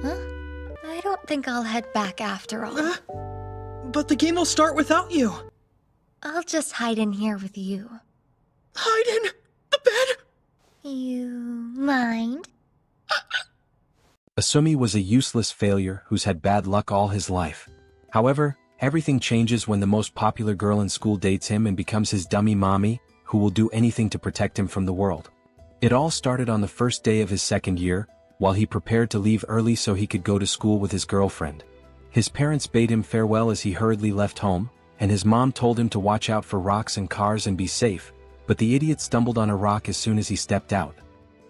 Huh? I don't think I'll head back after all. But the game will start without you. I'll just hide in here with you. Hide in the bed? You mind? Asumi was a useless failure who's had bad luck all his life. However, everything changes when the most popular girl in school dates him and becomes his dummy mommy, who will do anything to protect him from the world. It all started on the first day of his second year, while he prepared to leave early so he could go to school with his girlfriend. His parents bade him farewell as he hurriedly left home, and his mom told him to watch out for rocks and cars and be safe, but the idiot stumbled on a rock as soon as he stepped out.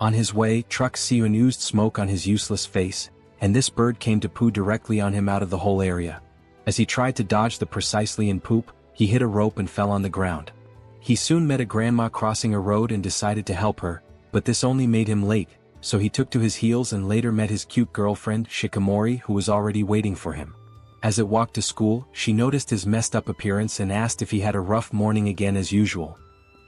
On his way, trucks Siyun oozed smoke on his useless face, and this bird came to poo directly on him out of the whole area. As he tried to dodge the precisely in poop, he hit a rope and fell on the ground. He soon met a grandma crossing a road and decided to help her, but this only made him late, so he took to his heels and later met his cute girlfriend, Shikamori, who was already waiting for him. As it walked to school, she noticed his messed up appearance and asked if he had a rough morning again as usual.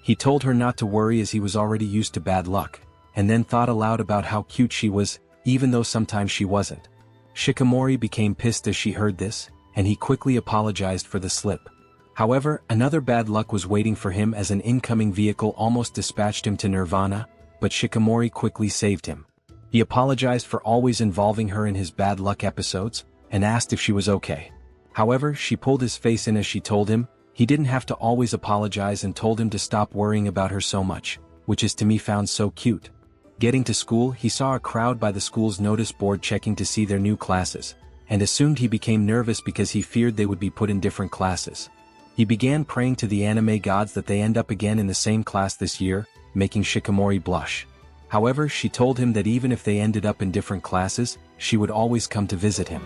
He told her not to worry as he was already used to bad luck, and then thought aloud about how cute she was, even though sometimes she wasn't. Shikamori became pissed as she heard this, and he quickly apologized for the slip. However, another bad luck was waiting for him as an incoming vehicle almost dispatched him to Nirvana, but Shikamori quickly saved him. He apologized for always involving her in his bad luck episodes, and asked if she was okay. However, she pulled his face in as she told him he didn't have to always apologize and told him to stop worrying about her so much, which is to me found so cute. Getting to school, he saw a crowd by the school's notice board checking to see their new classes, and assumed he became nervous because he feared they would be put in different classes. He began praying to the anime gods that they end up again in the same class this year, making Shikamori blush. However, she told him that even if they ended up in different classes, she would always come to visit him.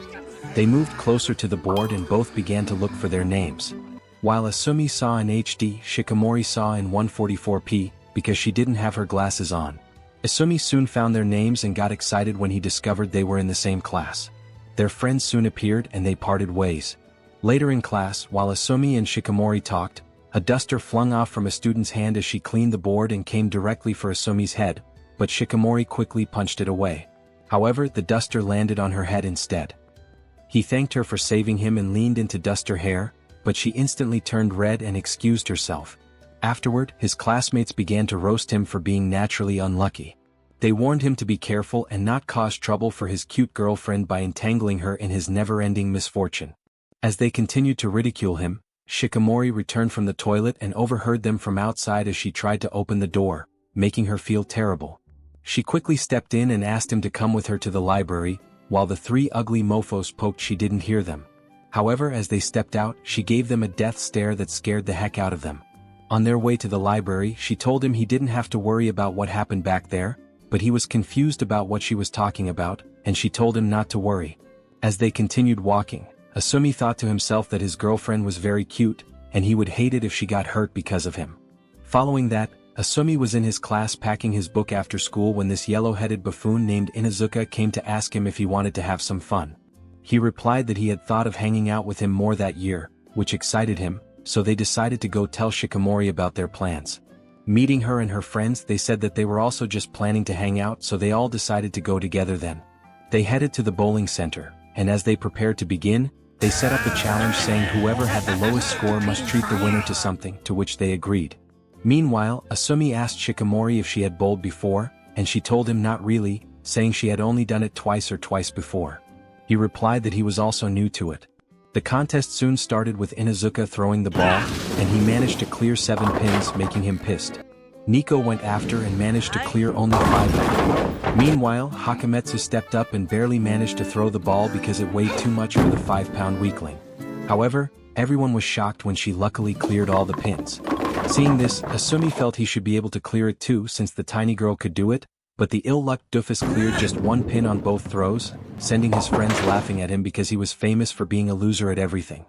They moved closer to the board and both began to look for their names. While Asumi saw in HD, Shikamori saw in 144p, because she didn't have her glasses on. Asumi soon found their names and got excited when he discovered they were in the same class. Their friends soon appeared and they parted ways. Later in class, while Asumi and Shikamori talked, a duster flung off from a student's hand as she cleaned the board and came directly for Asumi's head, but Shikamori quickly punched it away. However, the duster landed on her head instead. He thanked her for saving him and leaned into dust her hair, but she instantly turned red and excused herself. Afterward, his classmates began to roast him for being naturally unlucky. They warned him to be careful and not cause trouble for his cute girlfriend by entangling her in his never-ending misfortune. As they continued to ridicule him, Shikamori returned from the toilet and overheard them from outside as she tried to open the door, making her feel terrible. She quickly stepped in and asked him to come with her to the library, while the three ugly mofos poked she didn't hear them. However, as they stepped out, she gave them a death stare that scared the heck out of them. On their way to the library, she told him he didn't have to worry about what happened back there, but he was confused about what she was talking about, and she told him not to worry. As they continued walking, Asumi thought to himself that his girlfriend was very cute, and he would hate it if she got hurt because of him. Following that, Asumi was in his class packing his book after school when this yellow-headed buffoon named Inuzuka came to ask him if he wanted to have some fun. He replied that he had thought of hanging out with him more that year, which excited him, so they decided to go tell Shikamori about their plans. Meeting her and her friends, they said that they were also just planning to hang out, so they all decided to go together then. They headed to the bowling center, and as they prepared to begin, they set up a challenge saying whoever had the lowest score must treat the winner to something, to which they agreed. Meanwhile, Asumi asked Shikamori if she had bowled before, and she told him not really, saying she had only done it twice before. He replied that he was also new to it. The contest soon started with Inuzuka throwing the ball, and he managed to clear 7 pins, making him pissed. Nico went after and managed to clear only 5 of them. Meanwhile, Hakametsu stepped up and barely managed to throw the ball because it weighed too much for the 5-pound weakling. However, everyone was shocked when she luckily cleared all the pins. Seeing this, Asumi felt he should be able to clear it too since the tiny girl could do it, but the ill-lucked doofus cleared just 1 pin on both throws, sending his friends laughing at him because he was famous for being a loser at everything.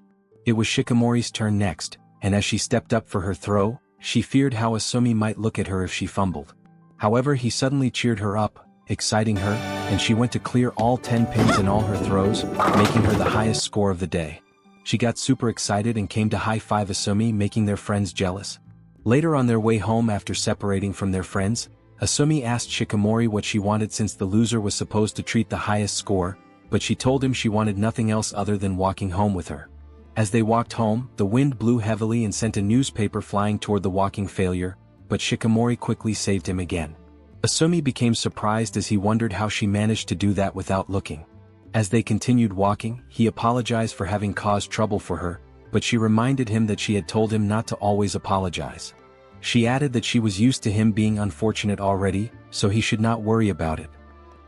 It was Shikamori's turn next, and as she stepped up for her throw, she feared how Asumi might look at her if she fumbled. However, he suddenly cheered her up, exciting her, and she went to clear all 10 pins in all her throws, making her the highest score of the day. She got super excited and came to high-five Asumi, making their friends jealous. Later on their way home after separating from their friends, Asumi asked Shikamori what she wanted since the loser was supposed to treat the highest score, but she told him she wanted nothing else other than walking home with her. As they walked home, the wind blew heavily and sent a newspaper flying toward the walking failure, but Shikamori quickly saved him again. Asumi became surprised as he wondered how she managed to do that without looking. As they continued walking, he apologized for having caused trouble for her, but she reminded him that she had told him not to always apologize. She added that she was used to him being unfortunate already, so he should not worry about it.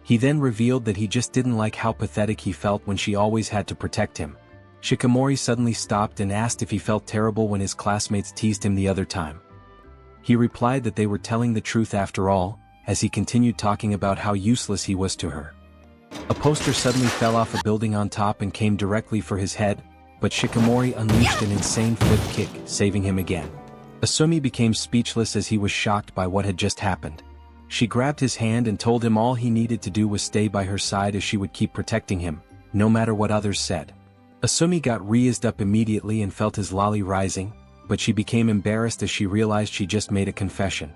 He then revealed that he just didn't like how pathetic he felt when she always had to protect him. Shikamori suddenly stopped and asked if he felt terrible when his classmates teased him the other time. He replied that they were telling the truth after all, as he continued talking about how useless he was to her. A poster suddenly fell off a building on top and came directly for his head, but Shikamori unleashed an insane flip kick, saving him again. Asumi became speechless as he was shocked by what had just happened. She grabbed his hand and told him all he needed to do was stay by her side as she would keep protecting him, no matter what others said. Asumi got raised up immediately and felt his lolly rising, but she became embarrassed as she realized she just made a confession.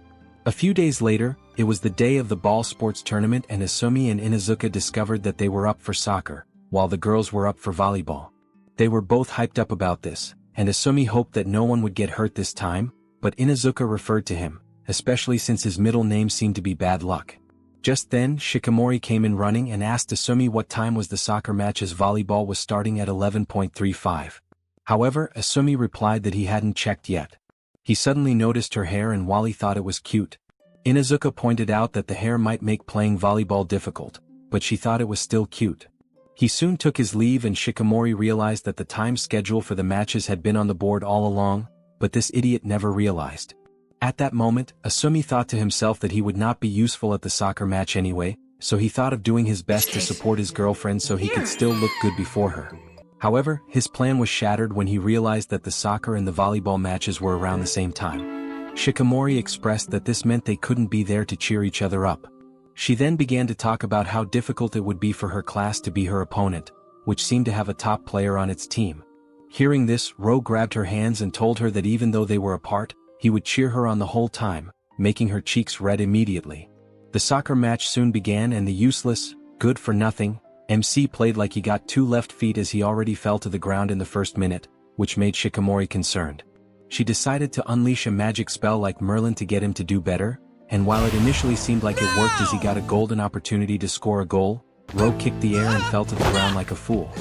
A few days later, it was the day of the ball sports tournament and Asumi and Inuzuka discovered that they were up for soccer, while the girls were up for volleyball. They were both hyped up about this, and Asumi hoped that no one would get hurt this time, but Inuzuka referred to him, especially since his middle name seemed to be bad luck. Just then, Shikamori came in running and asked Asumi what time was the soccer match as volleyball was starting at 11:35. However, Asumi replied that he hadn't checked yet. He suddenly noticed her hair and Wally thought it was cute. Inuzuka pointed out that the hair might make playing volleyball difficult, but she thought it was still cute. He soon took his leave and Shikamori realized that the time schedule for the matches had been on the board all along, but this idiot never realized. At that moment, Asumi thought to himself that he would not be useful at the soccer match anyway, so he thought of doing his best to support his girlfriend so he could still look good before her. However, his plan was shattered when he realized that the soccer and the volleyball matches were around the same time. Shikamori expressed that this meant they couldn't be there to cheer each other up. She then began to talk about how difficult it would be for her class to be her opponent, which seemed to have a top player on its team. Hearing this, Ro grabbed her hands and told her that even though they were apart, he would cheer her on the whole time, making her cheeks red immediately. The soccer match soon began and the useless, good-for-nothing, MC played like he got 2 left feet as he already fell to the ground in the first minute, which made Shikamori concerned. She decided to unleash a magic spell like Merlin to get him to do better, and while it initially seemed like it worked as he got a golden opportunity to score a goal, Ro kicked the air and fell to the ground like a fool.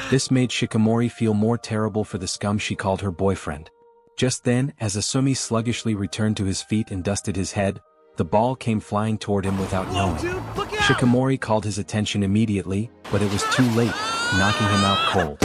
This made Shikamori feel more terrible for the scum she called her boyfriend. Just then, as Asumi sluggishly returned to his feet and dusted his head, the ball came flying toward him without knowing. Shikamori called his attention immediately, but it was too late, knocking him out cold.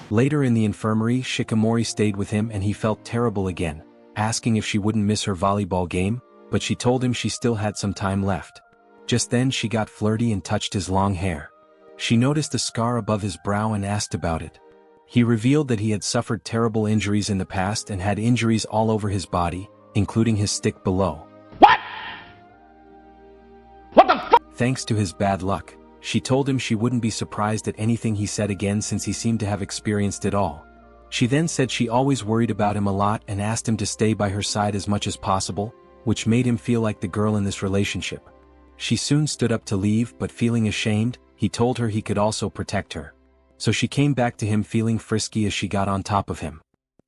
Later in the infirmary, Shikamori stayed with him and he felt terrible again, asking if she wouldn't miss her volleyball game, but she told him she still had some time left. Just then she got flirty and touched his long hair. She noticed a scar above his brow and asked about it. He revealed that he had suffered terrible injuries in the past and had injuries all over his body, including his stick below. What the fuck? Thanks to his bad luck, she told him she wouldn't be surprised at anything he said again since he seemed to have experienced it all. She then said she always worried about him a lot and asked him to stay by her side as much as possible, which made him feel like the girl in this relationship. She soon stood up to leave, but feeling ashamed, he told her he could also protect her. So she came back to him feeling frisky as she got on top of him.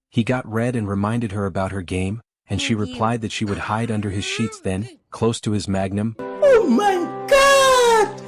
He got red and reminded her about her game, and she replied that she would hide under his sheets then, close to his magnum. Oh my god!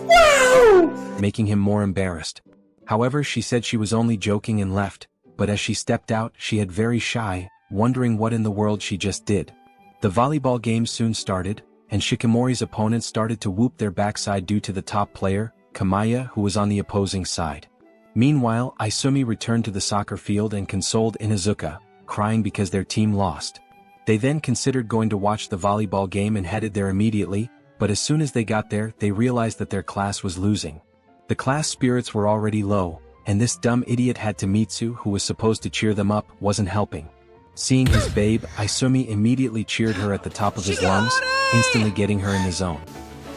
Wow! Making him more embarrassed. However, she said she was only joking and left, but as she stepped out, she had very shy, wondering what in the world she just did. The volleyball game soon started, and Shikamori's opponents started to whoop their backside due to the top player, Kamaya, who was on the opposing side. Meanwhile, Isumi returned to the soccer field and consoled Inuzuka, crying because their team lost. They then considered going to watch the volleyball game and headed there immediately, but as soon as they got there, they realized that their class was losing. The class spirits were already low, and this dumb idiot Hatamitsu, who was supposed to cheer them up, wasn't helping. Seeing his babe, Isumi immediately cheered her at the top of his lungs, instantly getting her in the zone.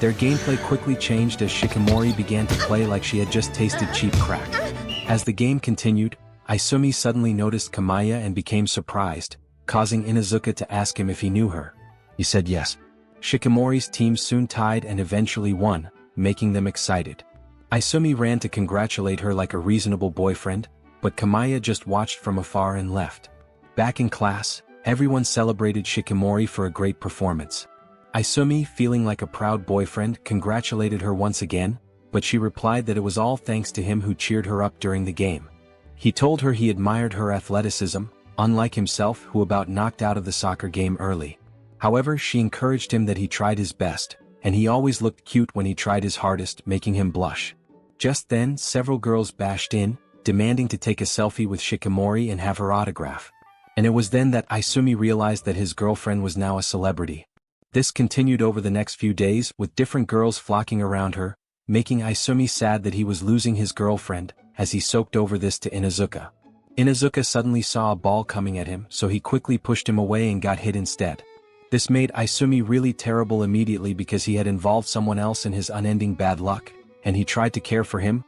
Their gameplay quickly changed as Shikamori began to play like she had just tasted cheap crack. As the game continued, Isumi suddenly noticed Kamaya and became surprised, causing Inuzuka to ask him if he knew her. He said yes. Shikimori's team soon tied and eventually won, making them excited. Isumi ran to congratulate her like a reasonable boyfriend, but Kamaya just watched from afar and left. Back in class, everyone celebrated Shikimori for a great performance. Isumi, feeling like a proud boyfriend, congratulated her once again, but she replied that it was all thanks to him who cheered her up during the game. He told her he admired her athleticism, unlike himself who about knocked out of the soccer game early. However, she encouraged him that he tried his best, and he always looked cute when he tried his hardest, making him blush. Just then, several girls bashed in, demanding to take a selfie with Shikimori and have her autograph. And it was then that Isumi realized that his girlfriend was now a celebrity. This continued over the next few days, with different girls flocking around her, making Isumi sad that he was losing his girlfriend, as he soaked over this to Inuzuka. Inuzuka suddenly saw a ball coming at him, so he quickly pushed him away and got hit instead. This made Isumi really terrible immediately because he had involved someone else in his unending bad luck, and he tried to care for him.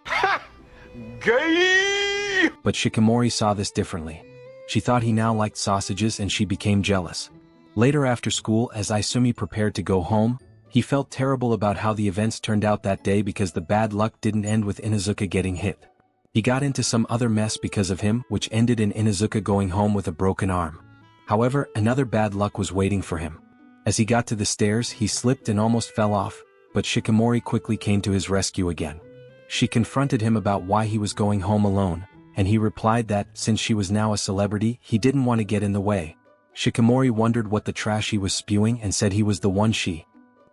Gay! But Shikimori saw this differently. She thought he now liked sausages and she became jealous. Later after school, as Isumi prepared to go home, he felt terrible about how the events turned out that day because the bad luck didn't end with Inuzuka getting hit. He got into some other mess because of him, which ended in Inuzuka going home with a broken arm. However, another bad luck was waiting for him. As he got to the stairs, he slipped and almost fell off, but Shikimori quickly came to his rescue again. She confronted him about why he was going home alone, and he replied that, since she was now a celebrity, he didn't want to get in the way. Shikimori wondered what the trash he was spewing and said he was the one she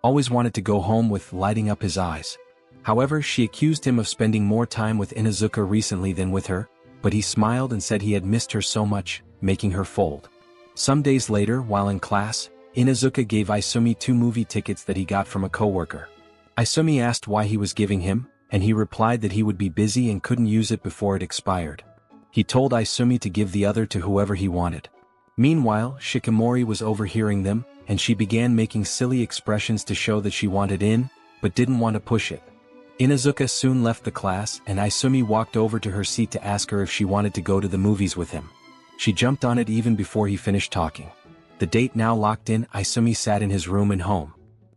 always wanted to go home with, lighting up his eyes. However, she accused him of spending more time with Inuzuka recently than with her, but he smiled and said he had missed her so much, making her fold. Some days later, while in class, Inuzuka gave Isumi 2 movie tickets that he got from a coworker. Isumi asked why he was giving him, and he replied that he would be busy and couldn't use it before it expired. He told Isumi to give the other to whoever he wanted. Meanwhile, Shikimori was overhearing them, and she began making silly expressions to show that she wanted in, but didn't want to push it. Inuzuka soon left the class, and Isumi walked over to her seat to ask her if she wanted to go to the movies with him. She jumped on it even before he finished talking. The date now locked in, Isumi sat in his room and home,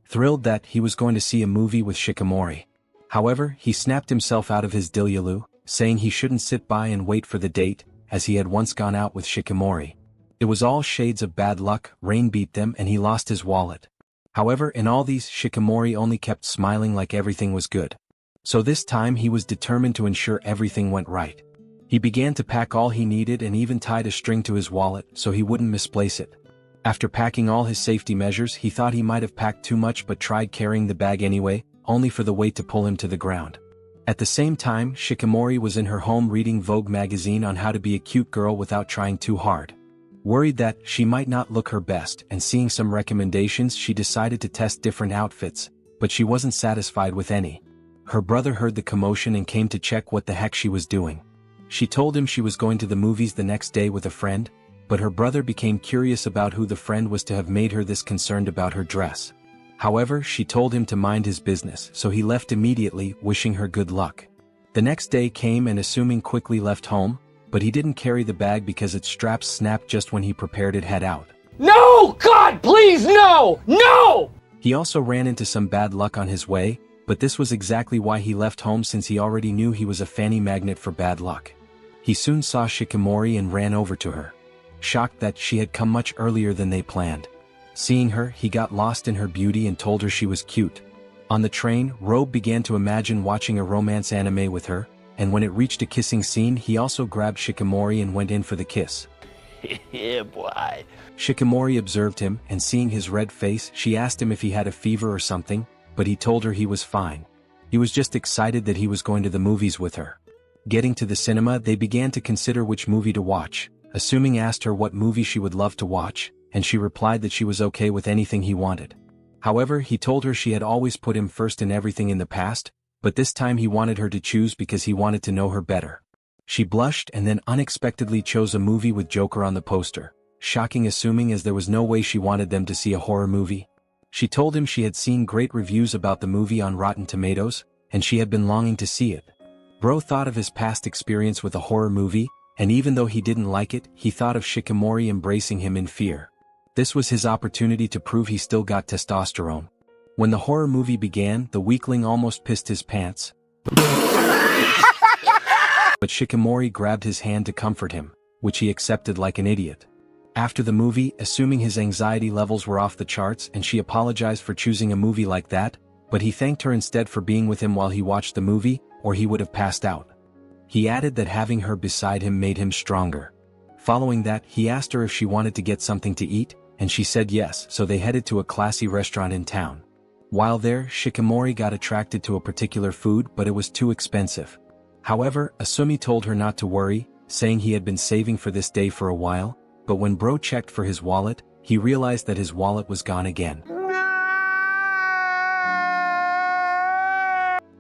thrilled that he was going to see a movie with Shikimori. However, he snapped himself out of his dilyalu, saying he shouldn't sit by and wait for the date, as he had once gone out with Shikimori. It was all shades of bad luck, rain beat them and he lost his wallet. However, in all these, Shikimori only kept smiling like everything was good. So this time he was determined to ensure everything went right. He began to pack all he needed and even tied a string to his wallet so he wouldn't misplace it. After packing all his safety measures, he thought he might have packed too much but tried carrying the bag anyway, only for the weight to pull him to the ground. At the same time, Shikimori was in her home reading Vogue magazine on how to be a cute girl without trying too hard. Worried that she might not look her best and seeing some recommendations, she decided to test different outfits, but she wasn't satisfied with any. Her brother heard the commotion and came to check what the heck she was doing. She told him she was going to the movies the next day with a friend, but her brother became curious about who the friend was to have made her this concerned about her dress. However, she told him to mind his business, so he left immediately, wishing her good luck. The next day came and Isumi quickly left home, but he didn't carry the bag because its straps snapped just when he prepared to head out. No! God, please, no! No! He also ran into some bad luck on his way, but this was exactly why he left home since he already knew he was a fanny magnet for bad luck. He soon saw Shikimori and ran over to her. Shocked that she had come much earlier than they planned. Seeing her, he got lost in her beauty and told her she was cute. On the train, Robe began to imagine watching a romance anime with her, and when it reached a kissing scene, he also grabbed Shikimori and went in for the kiss. Yeah, boy. Shikimori observed him, and seeing his red face, she asked him if he had a fever or something, but he told her he was fine. He was just excited that he was going to the movies with her. Getting to the cinema, they began to consider which movie to watch. Assuming asked her what movie she would love to watch, and she replied that she was okay with anything he wanted. However, he told her she had always put him first in everything in the past, but this time he wanted her to choose because he wanted to know her better. She blushed and then unexpectedly chose a movie with Joker on the poster, shocking assuming as there was no way she wanted them to see a horror movie. She told him she had seen great reviews about the movie on Rotten Tomatoes, and she had been longing to see it. Bro thought of his past experience with a horror movie, and even though he didn't like it, he thought of Shikimori embracing him in fear. This was his opportunity to prove he still got testosterone. When the horror movie began, the weakling almost pissed his pants. But Shikamori grabbed his hand to comfort him, which he accepted like an idiot. After the movie, assuming his anxiety levels were off the charts and she apologized for choosing a movie like that, but he thanked her instead for being with him while he watched the movie, or he would have passed out. He added that having her beside him made him stronger. Following that, he asked her if she wanted to get something to eat, and she said yes, so they headed to a classy restaurant in town. While there, Shikamori got attracted to a particular food, but it was too expensive. However, Asumi told her not to worry, saying he had been saving for this day for a while, but when bro checked for his wallet, he realized that his wallet was gone again.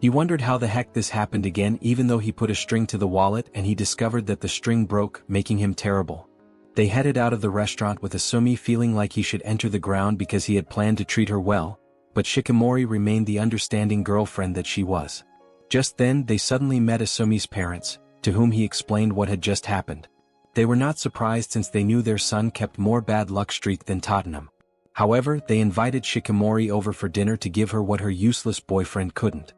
He wondered how the heck this happened again, even though he put a string to the wallet and he discovered that the string broke, making him terrible. They headed out of the restaurant with Asumi feeling like he should enter the ground because he had planned to treat her well, but Shikamori remained the understanding girlfriend that she was. Just then they suddenly met Asumi's parents, to whom he explained what had just happened. They were not surprised since they knew their son kept more bad luck streak than Tottenham. However, they invited Shikamori over for dinner to give her what her useless boyfriend couldn't.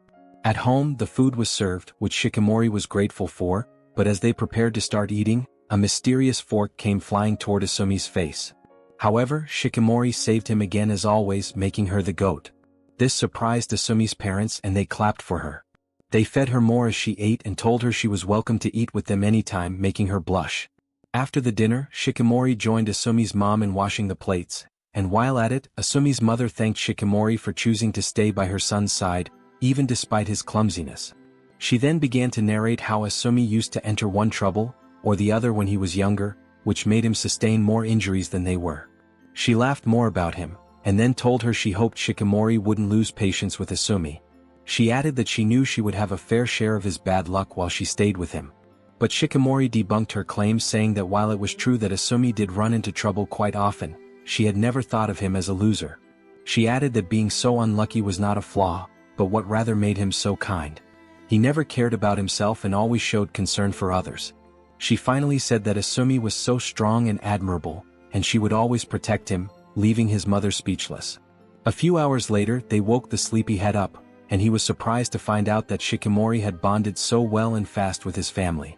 At home, the food was served, which Shikamori was grateful for, but as they prepared to start eating, a mysterious fork came flying toward Asumi's face. However, Shikamori saved him again as always, making her the goat. This surprised Asumi's parents and they clapped for her. They fed her more as she ate and told her she was welcome to eat with them anytime, making her blush. After the dinner, Shikamori joined Asumi's mom in washing the plates, and while at it, Asumi's mother thanked Shikamori for choosing to stay by her son's side, even despite his clumsiness. She then began to narrate how Asumi used to enter one trouble, or the other when he was younger, which made him sustain more injuries than they were. She laughed more about him, and then told her she hoped Shikamori wouldn't lose patience with Asumi. She added that she knew she would have a fair share of his bad luck while she stayed with him. But Shikamori debunked her claims, saying that while it was true that Asumi did run into trouble quite often, she had never thought of him as a loser. She added that being so unlucky was not a flaw, but what rather made him so kind. He never cared about himself and always showed concern for others. She finally said that Asumi was so strong and admirable, and she would always protect him, leaving his mother speechless. A few hours later, they woke the sleepyhead up, and he was surprised to find out that Shikamori had bonded so well and fast with his family.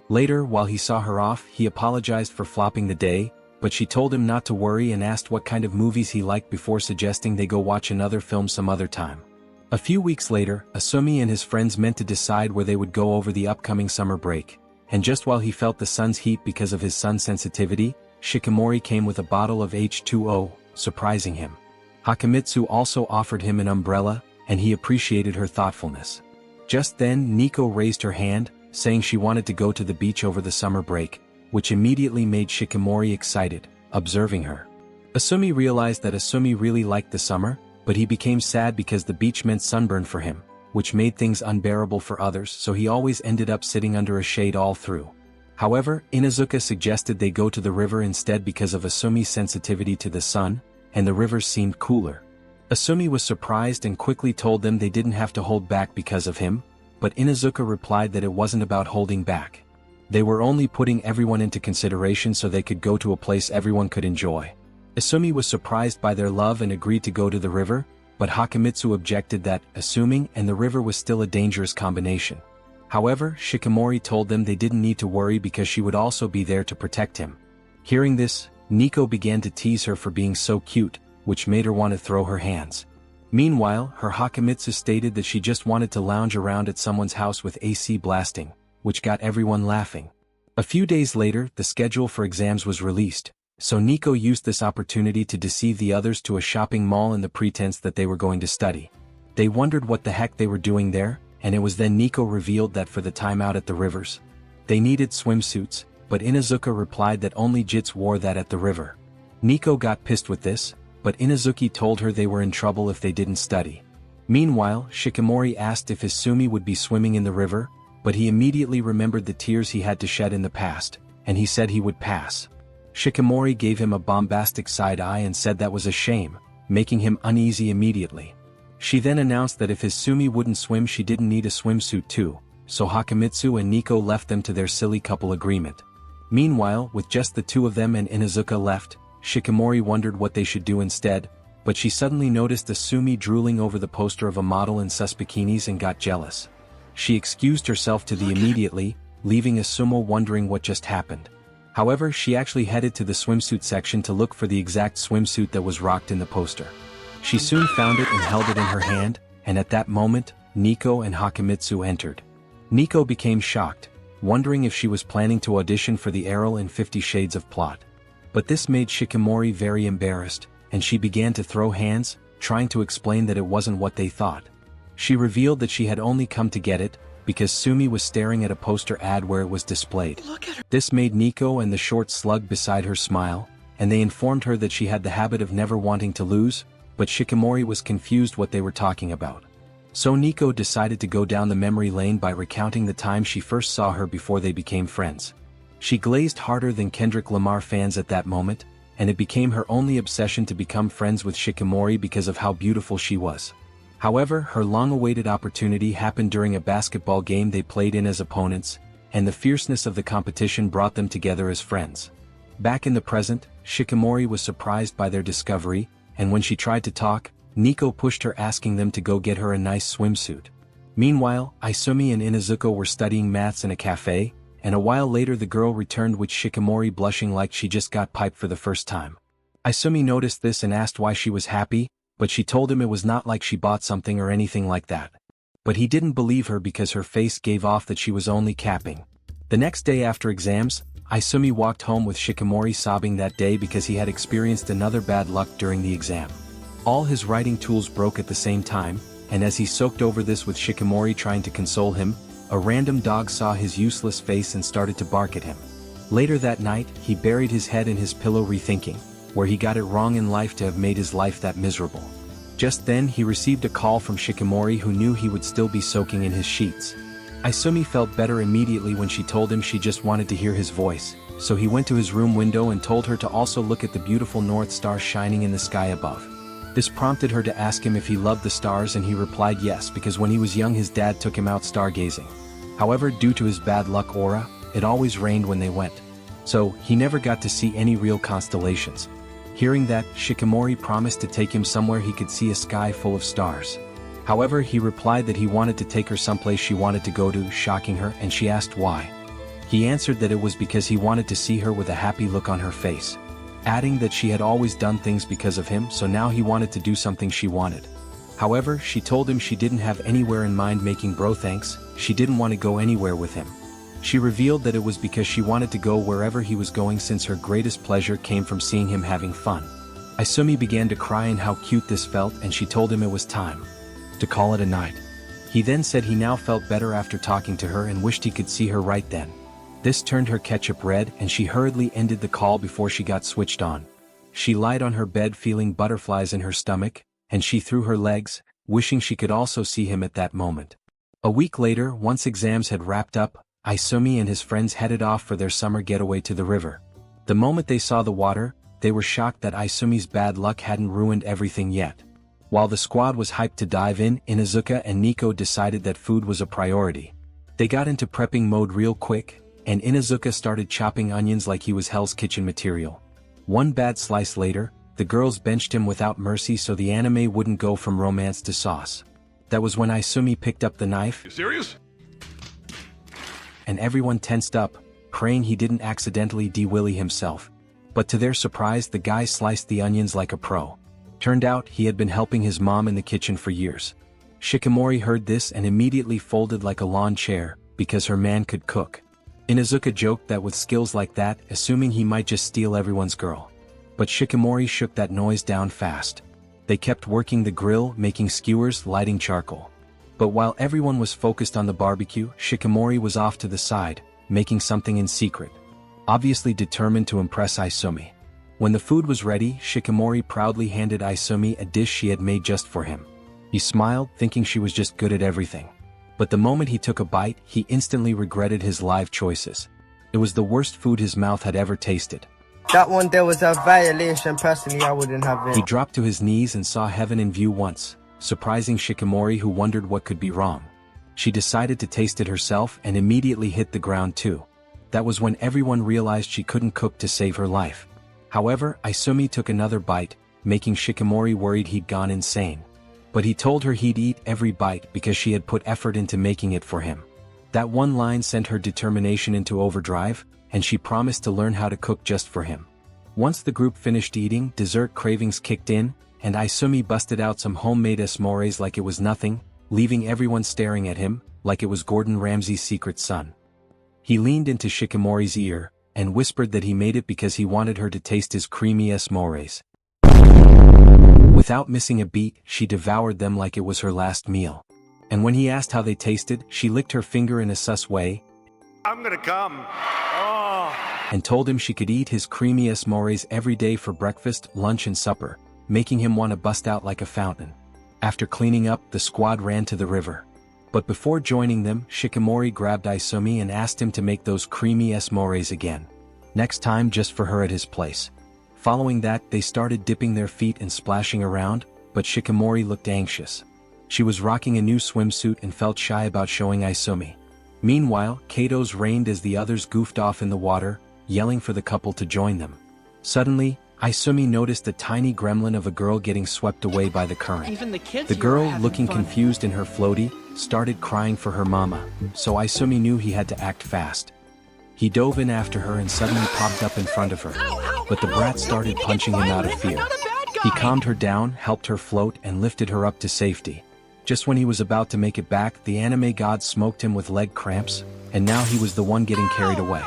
Later, while he saw her off, he apologized for flopping the day, but she told him not to worry and asked what kind of movies he liked before suggesting they go watch another film some other time. A few weeks later, Asumi and his friends meant to decide where they would go over the upcoming summer break, and just while he felt the sun's heat because of his sun sensitivity, Shikamori came with a bottle of H2O, surprising him. Hakamitsu also offered him an umbrella, and he appreciated her thoughtfulness. Just then, Nico raised her hand, saying she wanted to go to the beach over the summer break, which immediately made Shikamori excited, observing her. Asumi realized that Asumi really liked the summer, but he became sad because the beach meant sunburn for him, which made things unbearable for others, so he always ended up sitting under a shade all through. However, Inuzuka suggested they go to the river instead because of Asumi's sensitivity to the sun, and the rivers seemed cooler. Asumi was surprised and quickly told them they didn't have to hold back because of him, but Inuzuka replied that it wasn't about holding back. They were only putting everyone into consideration so they could go to a place everyone could enjoy. Asumi was surprised by their love and agreed to go to the river, but Hakamitsu objected that, assuming and the river was still a dangerous combination. However, Shikamori told them they didn't need to worry because she would also be there to protect him. Hearing this, Nico began to tease her for being so cute, which made her want to throw her hands. Meanwhile, her Hakamitsu stated that she just wanted to lounge around at someone's house with AC blasting, which got everyone laughing. A few days later, the schedule for exams was released, so Nico used this opportunity to deceive the others to a shopping mall in the pretense that they were going to study. They wondered what the heck they were doing there, and it was then Nico revealed that for the time out at the rivers, they needed swimsuits, but Inuzuka replied that only Jits wore that at the river. Nico got pissed with this, but Inuzuki told her they were in trouble if they didn't study. Meanwhile, Shikamori asked if Asumi would be swimming in the river, but he immediately remembered the tears he had to shed in the past, and he said he would pass. Shikamori gave him a bombastic side eye and said that was a shame, making him uneasy immediately. She then announced that if Asumi wouldn't swim she didn't need a swimsuit too, so Hakamitsu and Nico left them to their silly couple agreement. Meanwhile, with just the two of them and Inuzuka left, Shikimori wondered what they should do instead, but she suddenly noticed Asumi drooling over the poster of a model in sus bikinis and got jealous. She excused herself to the immediately, leaving Asumo wondering what just happened. However, she actually headed to the swimsuit section to look for the exact swimsuit that was rocked in the poster. She soon found it and held it in her hand, and at that moment, Nico and Hakumitsu entered. Nico became shocked, wondering if she was planning to audition for the Errol in 50 Shades of Plot. But this made Shikimori very embarrassed, and she began to throw hands, trying to explain that it wasn't what they thought. She revealed that she had only come to get it, because Sumi was staring at a poster ad where it was displayed. This made Nico and the short slug beside her smile, and they informed her that she had the habit of never wanting to lose, but Shikimori was confused what they were talking about. So Nico decided to go down the memory lane by recounting the time she first saw her before they became friends. She glazed harder than Kendrick Lamar fans at that moment, and it became her only obsession to become friends with Shikimori because of how beautiful she was. However, her long-awaited opportunity happened during a basketball game they played in as opponents, and the fierceness of the competition brought them together as friends. Back in the present, Shikimori was surprised by their discovery, and when she tried to talk, Nico pushed her, asking them to go get her a nice swimsuit. Meanwhile, Isumi and Inazuka were studying maths in a cafe, and a while later the girl returned with Shikimori blushing like she just got piped for the first time. Isumi noticed this and asked why she was happy, but she told him it was not like she bought something or anything like that. But he didn't believe her because her face gave off that she was only capping. The next day after exams, Isumi walked home with Shikimori sobbing that day because he had experienced another bad luck during the exam. All his writing tools broke at the same time, and as he soaked over this with Shikimori trying to console him, a random dog saw his useless face and started to bark at him. Later that night, he buried his head in his pillow rethinking where he got it wrong in life to have made his life that miserable. Just then he received a call from Shikimori, who knew he would still be soaking in his sheets. Isumi felt better immediately when she told him she just wanted to hear his voice, so he went to his room window and told her to also look at the beautiful North Star shining in the sky above. This prompted her to ask him if he loved the stars, and he replied yes, because when he was young his dad took him out stargazing. However, due to his bad luck aura, it always rained when they went. So, he never got to see any real constellations. Hearing that, Shikimori promised to take him somewhere he could see a sky full of stars. However, he replied that he wanted to take her someplace she wanted to go to, shocking her, and she asked why. He answered that it was because he wanted to see her with a happy look on her face, adding that she had always done things because of him, so now he wanted to do something she wanted. However, she told him she didn't have anywhere in mind making bro thanks, she didn't want to go anywhere with him. She revealed that it was because she wanted to go wherever he was going, since her greatest pleasure came from seeing him having fun. Isumi began to cry and how cute this felt, and she told him it was time to call it a night. He then said he now felt better after talking to her and wished he could see her right then. This turned her ketchup red, and she hurriedly ended the call before she got switched on. She lied on her bed feeling butterflies in her stomach, and she threw her legs, wishing she could also see him at that moment. A week later, once exams had wrapped up, Isumi and his friends headed off for their summer getaway to the river. The moment they saw the water, they were shocked that Isumi's bad luck hadn't ruined everything yet. While the squad was hyped to dive in, Inazuka and Nico decided that food was a priority. They got into prepping mode real quick, and Inazuka started chopping onions like he was Hell's Kitchen material. One bad slice later, the girls benched him without mercy so the anime wouldn't go from romance to sauce. That was when Isumi picked up the knife. You serious? And everyone tensed up, praying he didn't accidentally de-willy himself. But to their surprise, the guy sliced the onions like a pro. Turned out he had been helping his mom in the kitchen for years. Shikimori heard this and immediately folded like a lawn chair, because her man could cook. Inazuka joked that with skills like that, assuming he might just steal everyone's girl. But Shikimori shook that noise down fast. They kept working the grill, making skewers, lighting charcoal. But while everyone was focused on the barbecue, Shikimori was off to the side, making something in secret. Obviously determined to impress Isumi. When the food was ready, Shikimori proudly handed Isumi a dish she had made just for him. He smiled, thinking she was just good at everything. But the moment he took a bite, he instantly regretted his life choices. It was the worst food his mouth had ever tasted. That one there was a violation. Personally, I wouldn't have it. He dropped to his knees and saw heaven in view once, surprising Shikimori, who wondered what could be wrong. She decided to taste it herself and immediately hit the ground too. That was when everyone realized she couldn't cook to save her life. However, Isumi took another bite, making Shikimori worried he'd gone insane. But he told her he'd eat every bite because she had put effort into making it for him. That one line sent her determination into overdrive, and she promised to learn how to cook just for him. Once the group finished eating, dessert cravings kicked in, and Isumi busted out some homemade s'mores like it was nothing, leaving everyone staring at him, like it was Gordon Ramsay's secret son. He leaned into Shikimori's ear, and whispered that he made it because he wanted her to taste his creamy s'mores. Without missing a beat, she devoured them like it was her last meal. And when he asked how they tasted, she licked her finger in a sus way, I'm gonna come. Oh. and told him she could eat his creamy s'mores every day for breakfast, lunch and supper, making him want to bust out like a fountain. After cleaning up, the squad ran to the river. But before joining them, Shikimori grabbed Isumi and asked him to make those creamy s'mores again. Next time just for her at his place. Following that, they started dipping their feet and splashing around, but Shikimori looked anxious. She was rocking a new swimsuit and felt shy about showing Isumi. Meanwhile, Kato's reigned as the others goofed off in the water, yelling for the couple to join them. Suddenly, Isumi noticed a tiny gremlin of a girl getting swept away by the current. Even the kids The here are girl, having looking fun. confused in her floaty, started crying for her mama, so Isumi knew he had to act fast. He dove in after her and suddenly popped up in front of her. But the brat started punching him out of fear. He calmed her down, helped her float, and lifted her up to safety. Just when he was about to make it back, the anime god smoked him with leg cramps, and now he was the one getting carried away.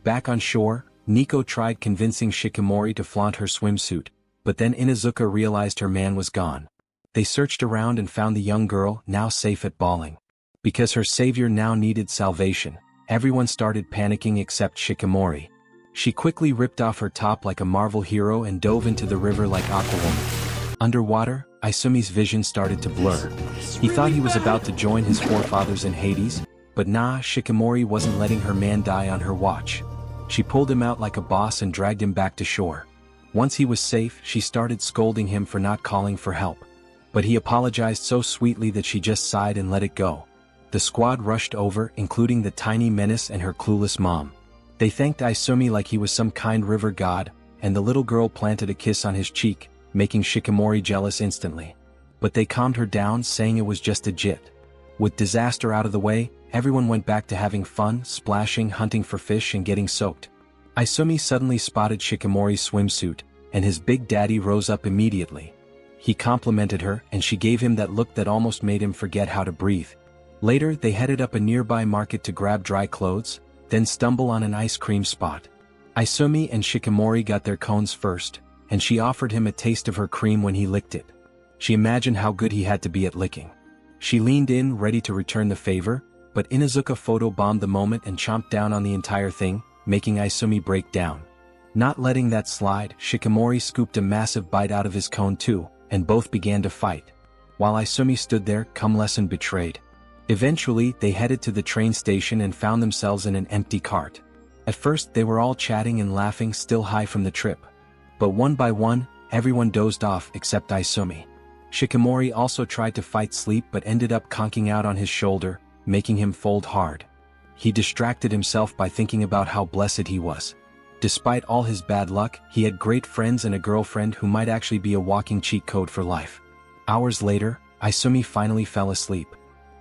Back on shore, Nico tried convincing Shikimori to flaunt her swimsuit, but then Inuzuka realized her man was gone. They searched around and found the young girl, now safe at Balling. Because her savior now needed salvation, everyone started panicking except Shikimori. She quickly ripped off her top like a Marvel hero and dove into the river like Aquawoman. Underwater, Isumi's vision started to blur. He thought he was about to join his forefathers in Hades, but nah, Shikimori wasn't letting her man die on her watch. She pulled him out like a boss and dragged him back to shore. Once he was safe, she started scolding him for not calling for help. But he apologized so sweetly that she just sighed and let it go. The squad rushed over, including the tiny menace and her clueless mom. They thanked Isumi like he was some kind river god, and the little girl planted a kiss on his cheek, making Shikimori jealous instantly. But they calmed her down, saying it was just a jit. With disaster out of the way, everyone went back to having fun, splashing, hunting for fish and getting soaked. Isumi suddenly spotted Shikimori's swimsuit, and his big daddy rose up immediately. He complimented her, and she gave him that look that almost made him forget how to breathe. Later, they headed up a nearby market to grab dry clothes, then stumble on an ice cream spot. Isumi and Shikimori got their cones first, and she offered him a taste of her cream when he licked it. She imagined how good he had to be at licking. She leaned in, ready to return the favor, but Inuzuka photobombed the moment and chomped down on the entire thing, making Isumi break down. Not letting that slide, Shikimori scooped a massive bite out of his cone too, and both began to fight. While Isumi stood there, cumless and betrayed. Eventually, they headed to the train station and found themselves in an empty cart. At first, they were all chatting and laughing, still high from the trip. But one by one, everyone dozed off except Isumi. Shikimori also tried to fight sleep but ended up conking out on his shoulder, making him fold hard. He distracted himself by thinking about how blessed he was. Despite all his bad luck, he had great friends and a girlfriend who might actually be a walking cheat code for life. Hours later, Isumi finally fell asleep.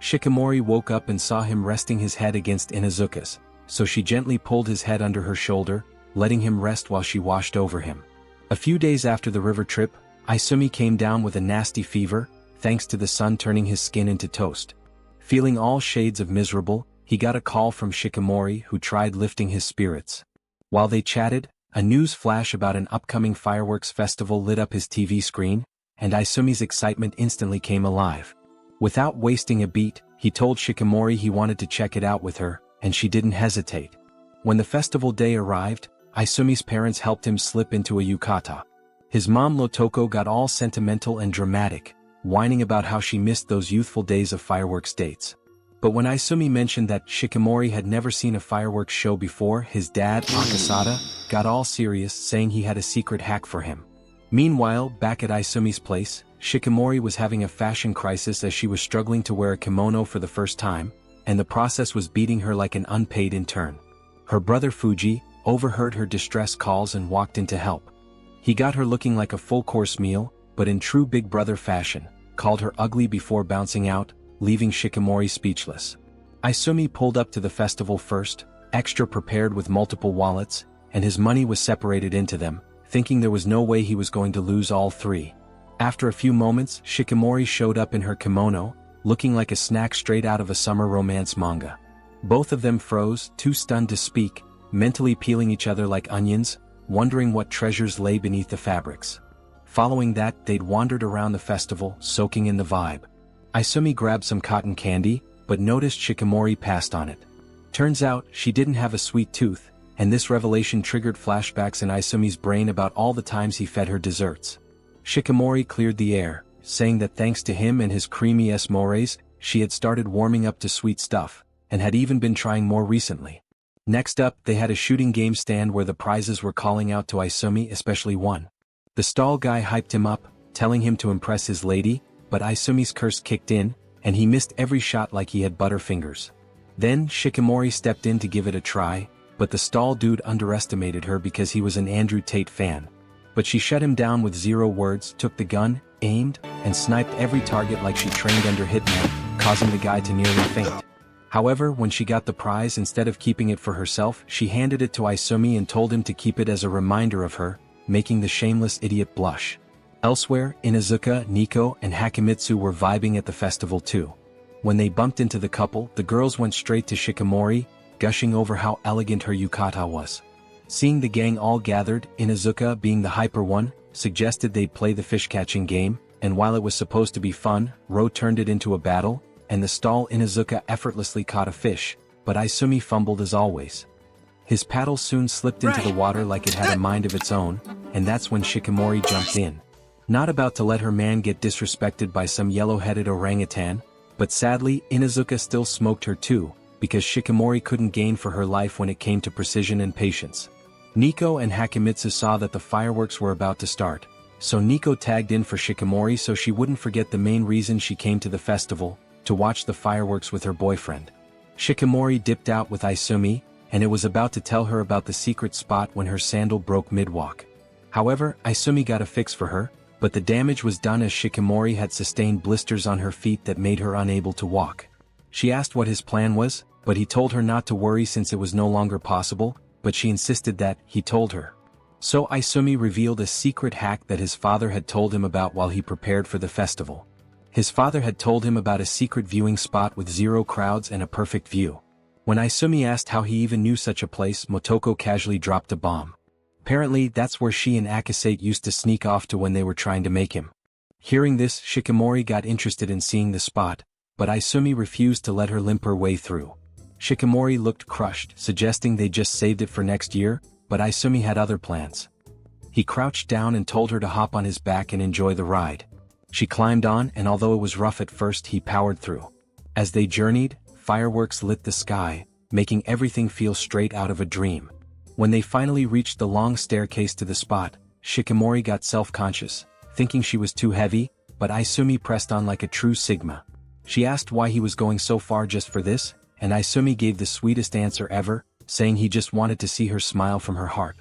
Shikimori woke up and saw him resting his head against Inuzuka's, so she gently pulled his head under her shoulder, letting him rest while she washed over him. A few days after the river trip, Isumi came down with a nasty fever, thanks to the sun turning his skin into toast. Feeling all shades of miserable, he got a call from Shikimori, who tried lifting his spirits. While they chatted, a news flash about an upcoming fireworks festival lit up his TV screen, and Isumi's excitement instantly came alive. Without wasting a beat, he told Shikimori he wanted to check it out with her, and she didn't hesitate. When the festival day arrived, Isumi's parents helped him slip into a yukata. His mom Lotoko got all sentimental and dramatic, whining about how she missed those youthful days of fireworks dates. But when Isumi mentioned that Shikimori had never seen a fireworks show before, his dad, Akasada, got all serious, saying he had a secret hack for him. Meanwhile, back at Isumi's place, Shikimori was having a fashion crisis as she was struggling to wear a kimono for the first time, and the process was beating her like an unpaid intern. Her brother Fuji overheard her distress calls and walked in to help. He got her looking like a full-course meal, but in true Big Brother fashion, called her ugly before bouncing out, leaving Shikimori speechless. Aisumi pulled up to the festival first, extra prepared with multiple wallets, and his money was separated into them, thinking there was no way he was going to lose all three. After a few moments, Shikimori showed up in her kimono, looking like a snack straight out of a summer romance manga. Both of them froze, too stunned to speak, mentally peeling each other like onions, wondering what treasures lay beneath the fabrics. Following that, they'd wandered around the festival, soaking in the vibe. Aisumi grabbed some cotton candy, but noticed Shikimori passed on it. Turns out, she didn't have a sweet tooth, and this revelation triggered flashbacks in Aisumi's brain about all the times he fed her desserts. Shikimori cleared the air, saying that thanks to him and his creamy s'mores, she had started warming up to sweet stuff, and had even been trying more recently. Next up, they had a shooting game stand where the prizes were calling out to Aisumi, especially one. The stall guy hyped him up, telling him to impress his lady, but Aisumi's curse kicked in, and he missed every shot like he had butterfingers. Then, Shikimori stepped in to give it a try, but the stall dude underestimated her because he was an Andrew Tate fan. But she shut him down with 0 words, took the gun, aimed, and sniped every target like she trained under hitman, causing the guy to nearly faint. However, when she got the prize, instead of keeping it for herself, she handed it to Aisumi and told him to keep it as a reminder of her, making the shameless idiot blush. Elsewhere, Inuzuka, Nico, and Hakimitsu were vibing at the festival too. When they bumped into the couple, the girls went straight to Shikimori, gushing over how elegant her yukata was. Seeing the gang all gathered, Inuzuka, being the hyper one, suggested they'd play the fish-catching game, and while it was supposed to be fun, Ro turned it into a battle, and the stall Inuzuka effortlessly caught a fish, but Aisumi fumbled as always. His paddle soon slipped into the water like it had a mind of its own, and that's when Shikimori jumped in. Not about to let her man get disrespected by some yellow-headed orangutan, but sadly, Inuzuka still smoked her too, because Shikimori couldn't gain for her life when it came to precision and patience. Nico and Hakimitsu saw that the fireworks were about to start, so Nico tagged in for Shikimori so she wouldn't forget the main reason she came to the festival, to watch the fireworks with her boyfriend. Shikimori dipped out with Aisumi, and it was about to tell her about the secret spot when her sandal broke mid-walk. However, Aisumi got a fix for her, but the damage was done as Shikimori had sustained blisters on her feet that made her unable to walk. She asked what his plan was, but he told her not to worry since it was no longer possible, but she insisted that he told her. So Aisumi revealed a secret hack that his father had told him about while he prepared for the festival. His father had told him about a secret viewing spot with 0 crowds and a perfect view. When Aisumi asked how he even knew such a place, Motoko casually dropped a bomb. Apparently, that's where she and Akasate used to sneak off to when they were trying to make him. Hearing this, Shikimori got interested in seeing the spot, but Aisumi refused to let her limp her way through. Shikimori looked crushed, suggesting they just saved it for next year, but Aisumi had other plans. He crouched down and told her to hop on his back and enjoy the ride. She climbed on, and although it was rough at first, he powered through. As they journeyed, fireworks lit the sky, making everything feel straight out of a dream. When they finally reached the long staircase to the spot, Shikimori got self-conscious, thinking she was too heavy, but Aisumi pressed on like a true Sigma. She asked why he was going so far just for this, and Aisumi gave the sweetest answer ever, saying he just wanted to see her smile from her heart.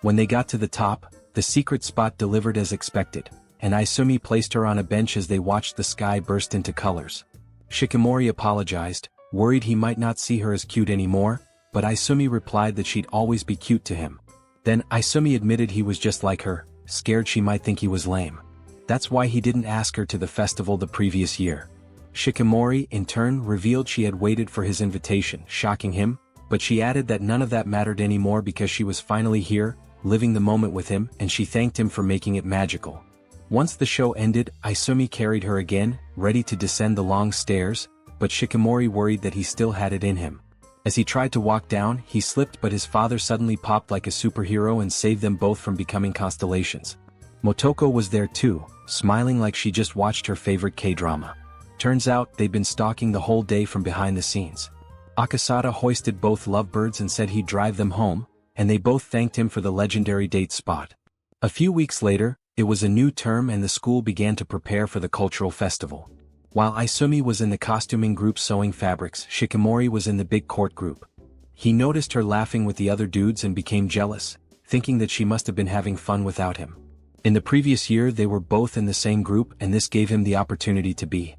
When they got to the top, the secret spot delivered as expected, and Aisumi placed her on a bench as they watched the sky burst into colors. Shikimori apologized, worried he might not see her as cute anymore, but Aisumi replied that she'd always be cute to him. Then Aisumi admitted he was just like her, scared she might think he was lame. That's why he didn't ask her to the festival the previous year. Shikimori, in turn, revealed she had waited for his invitation, shocking him, but she added that none of that mattered anymore because she was finally here, living the moment with him, and she thanked him for making it magical. Once the show ended, Aisumi carried her again, ready to descend the long stairs, but Shikimori worried that he still had it in him. As he tried to walk down, he slipped, but his father suddenly popped like a superhero and saved them both from becoming constellations. Motoko was there too, smiling like she just watched her favorite K-drama. Turns out, they'd been stalking the whole day from behind the scenes. Akasata hoisted both lovebirds and said he'd drive them home, and they both thanked him for the legendary date spot. A few weeks later, it was a new term and the school began to prepare for the cultural festival. While Aisumi was in the costuming group sewing fabrics, Shikimori was in the big court group. He noticed her laughing with the other dudes and became jealous, thinking that she must have been having fun without him. In the previous year they were both in the same group and this gave him the opportunity to be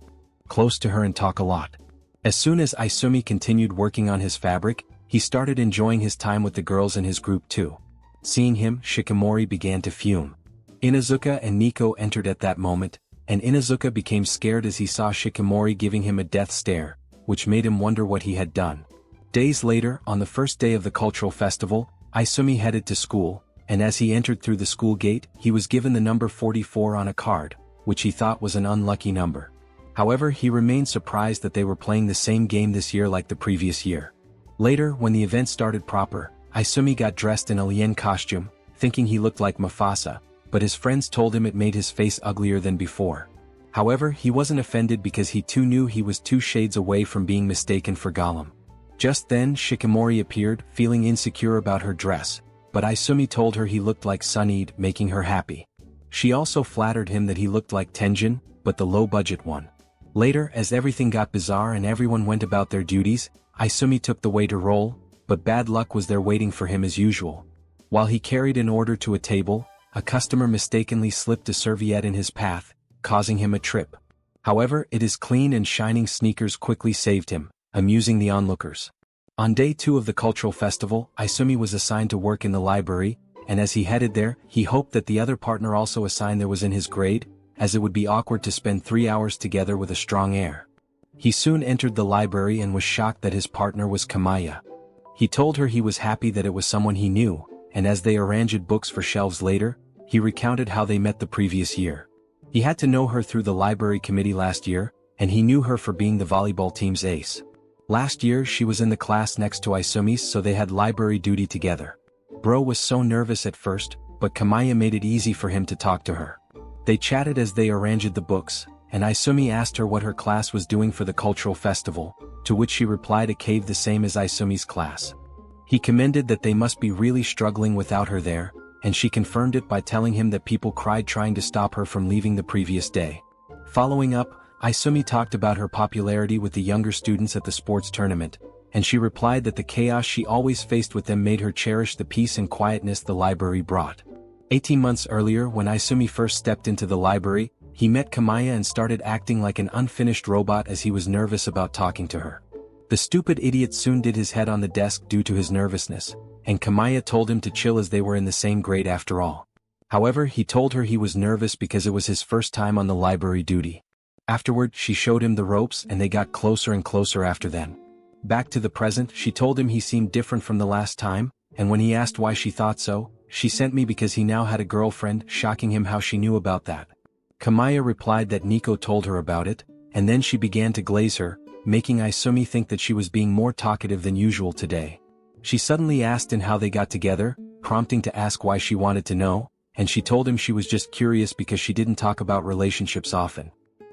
close to her and talk a lot. As soon as Isumi continued working on his fabric, he started enjoying his time with the girls in his group too. Seeing him, Shikamori began to fume. Inuzuka and Nico entered at that moment, and Inuzuka became scared as he saw Shikamori giving him a death stare, which made him wonder what he had done. Days later, on the first day of the cultural festival, Isumi headed to school, and as he entered through the school gate, he was given the number 44 on a card, which he thought was an unlucky number. However, he remained surprised that they were playing the same game this year like the previous year. Later, when the event started proper, Isumi got dressed in a lien costume, thinking he looked like Mufasa, but his friends told him it made his face uglier than before. However, he wasn't offended because he too knew he was 2 shades away from being mistaken for Gollum. Just then Shikamori appeared, feeling insecure about her dress, but Isumi told her he looked like Sunid, making her happy. She also flattered him that he looked like Tenjin, but the low-budget one. Later, as everything got bizarre and everyone went about their duties, Isumi took the waiter role, but bad luck was there waiting for him as usual. While he carried an order to a table, a customer mistakenly slipped a serviette in his path, causing him a trip. However, his clean and shining sneakers quickly saved him, amusing the onlookers. On day 2 of the cultural festival, Isumi was assigned to work in the library, and as he headed there, he hoped that the other partner also assigned there was in his grade, as it would be awkward to spend 3 hours together with a strong air. He soon entered the library and was shocked that his partner was Kamaya. He told her he was happy that it was someone he knew, and as they arranged books for shelves later, he recounted how they met the previous year. He had to know her through the library committee last year, and he knew her for being the volleyball team's ace. Last year she was in the class next to Isumi's, so they had library duty together. Bro was so nervous at first, but Kamaya made it easy for him to talk to her. They chatted as they arranged the books, and Isumi asked her what her class was doing for the cultural festival, to which she replied a cave the same as Isumi's class. He commended that they must be really struggling without her there, and she confirmed it by telling him that people cried trying to stop her from leaving the previous day. Following up, Isumi talked about her popularity with the younger students at the sports tournament, and she replied that the chaos she always faced with them made her cherish the peace and quietness the library brought. 18 months earlier, when Isumi first stepped into the library, he met Kamaya and started acting like an unfinished robot as he was nervous about talking to her. The stupid idiot soon did his head on the desk due to his nervousness, and Kamaya told him to chill as they were in the same grade after all. However, he told her he was nervous because it was his first time on the library duty. Afterward, she showed him the ropes and they got closer and closer after then. Back to the present, she told him he seemed different from the last time, and when he asked why she thought so, she sent me because he now had a girlfriend, shocking him how she knew about that. Kamaya replied that Nico told her about it, and then she began to glaze her, making Isumi think that she was being more talkative than usual today. She suddenly asked him how they got together, prompting to ask why she wanted to know, and she told him she was just curious because she didn't talk about relationships often.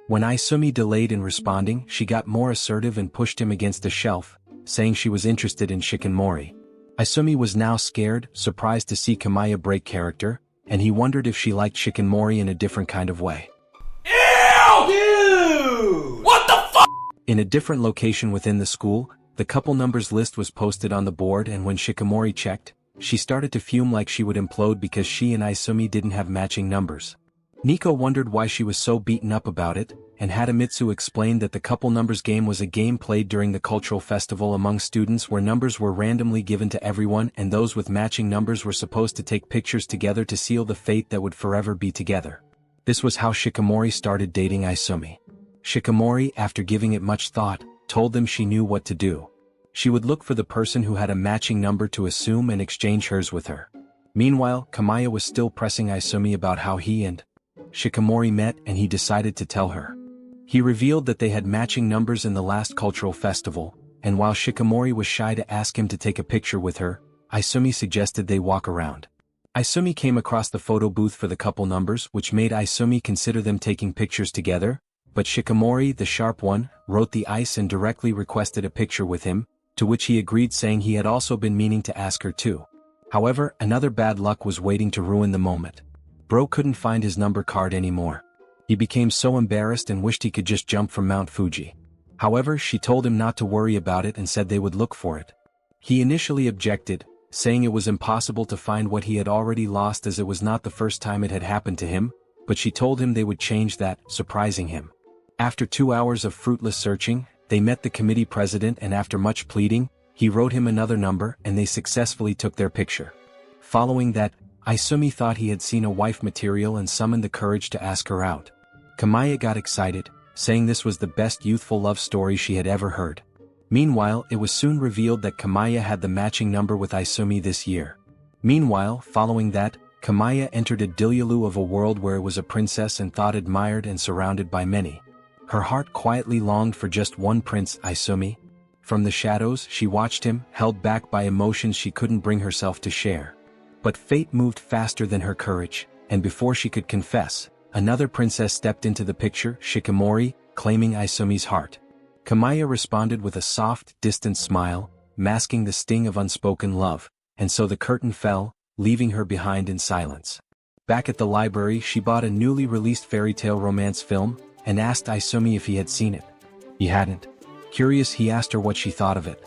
When Isumi delayed in responding, she got more assertive and pushed him against a shelf, saying she was interested in Shikanmori. Isumi was now scared, surprised to see Kamaya break character, and he wondered if she liked Shikanmori in a different kind of way. Ew! Dude! What the fuck? In a different location within the school, the couple numbers list was posted on the board, and when Shikamori checked, she started to fume like she would implode because she and Isumi didn't have matching numbers. Nico wondered why she was so beaten up about it, and Hadamitsu explained that the couple numbers game was a game played during the cultural festival among students where numbers were randomly given to everyone and those with matching numbers were supposed to take pictures together to seal the fate that would forever be together. This was how Shikamori started dating Isumi. Shikamori, after giving it much thought, told them she knew what to do. She would look for the person who had a matching number to assume and exchange hers with her. Meanwhile, Kamaya was still pressing Isumi about how he and Shikamori met, and he decided to tell her. He revealed that they had matching numbers in the last cultural festival, and while Shikamori was shy to ask him to take a picture with her, Isumi suggested they walk around. Isumi came across the photo booth for the couple numbers, which made Isumi consider them taking pictures together, but Shikamori, the sharp one, wrote the ice and directly requested a picture with him, to which he agreed, saying he had also been meaning to ask her too. However, another bad luck was waiting to ruin the moment. Bro couldn't find his number card anymore. He became so embarrassed and wished he could just jump from Mount Fuji. However, she told him not to worry about it and said they would look for it. He initially objected, saying it was impossible to find what he had already lost as it was not the first time it had happened to him, but she told him they would change that, surprising him. After 2 hours of fruitless searching, they met the committee president and after much pleading, he wrote him another number and they successfully took their picture. Following that, Aisumi thought he had seen a wife material and summoned the courage to ask her out. Kamaya got excited, saying this was the best youthful love story she had ever heard. Meanwhile, it was soon revealed that Kamaya had the matching number with Aisumi this year. Meanwhile, following that, Kamaya entered a deluge of a world where it was a princess and thought admired and surrounded by many. Her heart quietly longed for just one prince, Aisumi. From the shadows, she watched him, held back by emotions she couldn't bring herself to share. But fate moved faster than her courage, and before she could confess, another princess stepped into the picture, Shikamori, claiming Aisumi's heart. Kamaya responded with a soft, distant smile, masking the sting of unspoken love, and so the curtain fell, leaving her behind in silence. Back at the library, she bought a newly released fairy tale romance film, and asked Aisumi if he had seen it. He hadn't. Curious, he asked her what she thought of it.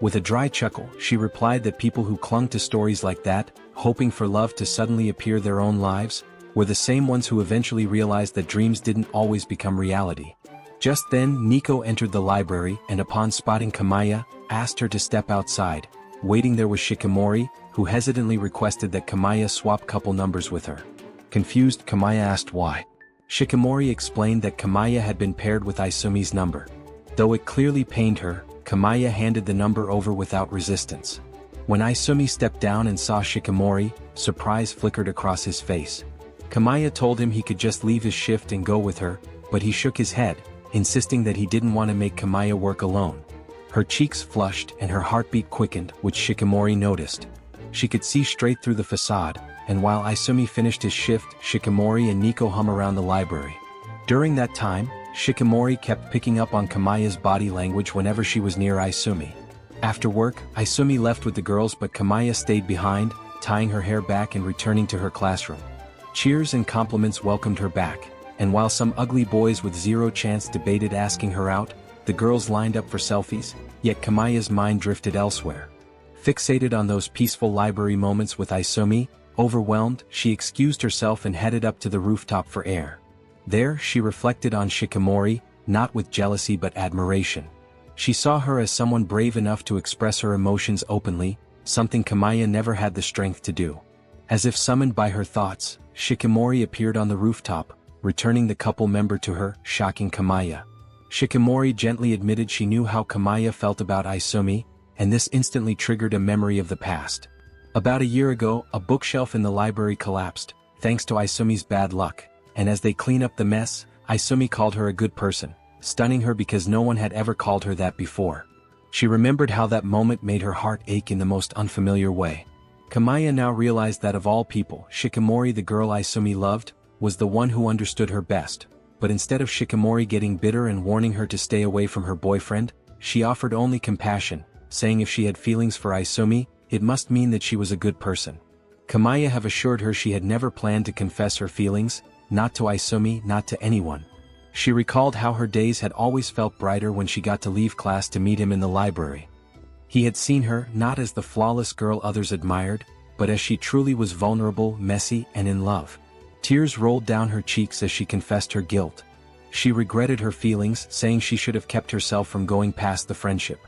With a dry chuckle, she replied that people who clung to stories like that, hoping for love to suddenly appear their own lives, were the same ones who eventually realized that dreams didn't always become reality. Just then, Nico entered the library and upon spotting Kamaya, asked her to step outside. Waiting there was Shikamori, who hesitantly requested that Kamaya swap couple numbers with her. Confused, Kamaya asked why. Shikamori explained that Kamaya had been paired with Aisumi's number. Though it clearly pained her, Kamaya handed the number over without resistance. When Aisumi stepped down and saw Shikamori, surprise flickered across his face. Kamaya told him he could just leave his shift and go with her, but he shook his head, insisting that he didn't want to make Kamaya work alone. Her cheeks flushed and her heartbeat quickened, which Shikamori noticed. She could see straight through the facade, and while Aisumi finished his shift, Shikamori and Nico hung around the library. During that time, Shikamori kept picking up on Kamaya's body language whenever she was near Aisumi. After work, Aisumi left with the girls but Kamaya stayed behind, tying her hair back and returning to her classroom. Cheers and compliments welcomed her back, and while some ugly boys with zero chance debated asking her out, the girls lined up for selfies, yet Kamaya's mind drifted elsewhere. Fixated on those peaceful library moments with Aisumi, overwhelmed, she excused herself and headed up to the rooftop for air. There, she reflected on Shikamori, not with jealousy but admiration. She saw her as someone brave enough to express her emotions openly, something Kamaya never had the strength to do. As if summoned by her thoughts, Shikamori appeared on the rooftop, returning the couple member to her, shocking Kamaya. Shikamori gently admitted she knew how Kamaya felt about Aisumi, and this instantly triggered a memory of the past. About a year ago, a bookshelf in the library collapsed, thanks to Aisumi's bad luck, and as they clean up the mess, Aisumi called her a good person, stunning her because no one had ever called her that before. She remembered how that moment made her heart ache in the most unfamiliar way. Kamaya now realized that of all people, Shikamori, the girl Aisumi loved, was the one who understood her best, but instead of Shikamori getting bitter and warning her to stay away from her boyfriend, she offered only compassion, saying if she had feelings for Aisumi, it must mean that she was a good person. Kamaya have assured her she had never planned to confess her feelings, not to Aisumi, not to anyone. She recalled how her days had always felt brighter when she got to leave class to meet him in the library. He had seen her not as the flawless girl others admired, but as she truly was vulnerable, messy, and in love. Tears rolled down her cheeks as she confessed her guilt. She regretted her feelings, saying she should have kept herself from going past the friendship.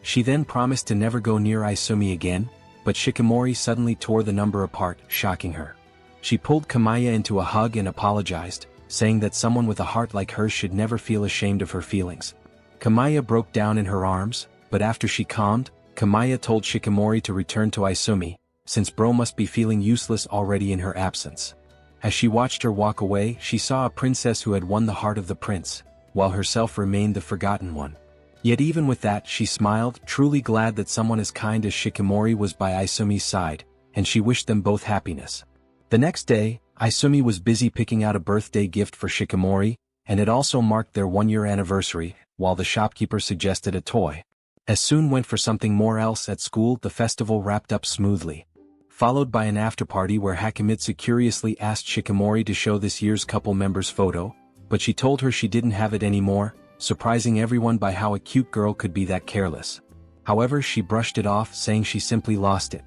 She then promised to never go near Aisumi again, but Shikamori suddenly tore the number apart, shocking her. She pulled Kamaya into a hug and apologized, saying that someone with a heart like hers should never feel ashamed of her feelings. Kamaya broke down in her arms, but after she calmed, Kamaya told Shikamori to return to Aisumi, since bro must be feeling useless already in her absence. As she watched her walk away, she saw a princess who had won the heart of the prince, while herself remained the forgotten one. Yet even with that, she smiled, truly glad that someone as kind as Shikamori was by Aisumi's side, and she wished them both happiness. The next day, Aisumi was busy picking out a birthday gift for Shikamori, and it also marked their one-year anniversary, while the shopkeeper suggested a toy. As Soon went for something more else at school, the festival wrapped up smoothly. Followed by an after-party where Hakimitsu curiously asked Shikamori to show this year's couple member's photo, but she told her she didn't have it anymore, surprising everyone by how a cute girl could be that careless. However, she brushed it off, saying she simply lost it.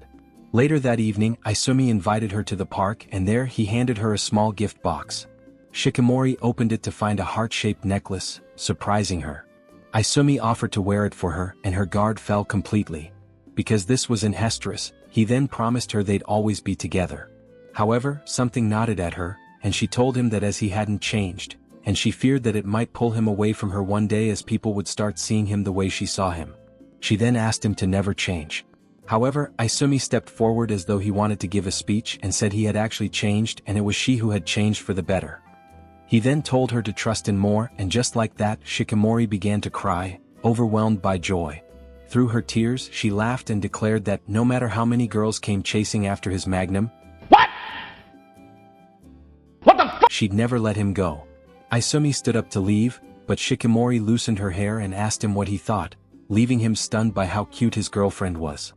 Later that evening, Isumi invited her to the park and there he handed her a small gift box. Shikamori opened it to find a heart-shaped necklace, surprising her. Isumi offered to wear it for her and her guard fell completely. Because this was incestuous, he then promised her they'd always be together. However, something nodded at her, and she told him that as he hadn't changed, and she feared that it might pull him away from her one day as people would start seeing him the way she saw him. She then asked him to never change. However, Isumi stepped forward as though he wanted to give a speech and said he had actually changed and it was she who had changed for the better. He then told her to trust in more and just like that, Shikamori began to cry, overwhelmed by joy. Through her tears, she laughed and declared that no matter how many girls came chasing after his magnum, she'd never let him go. Isumi stood up to leave, but Shikamori loosened her hair and asked him what he thought, leaving him stunned by how cute his girlfriend was.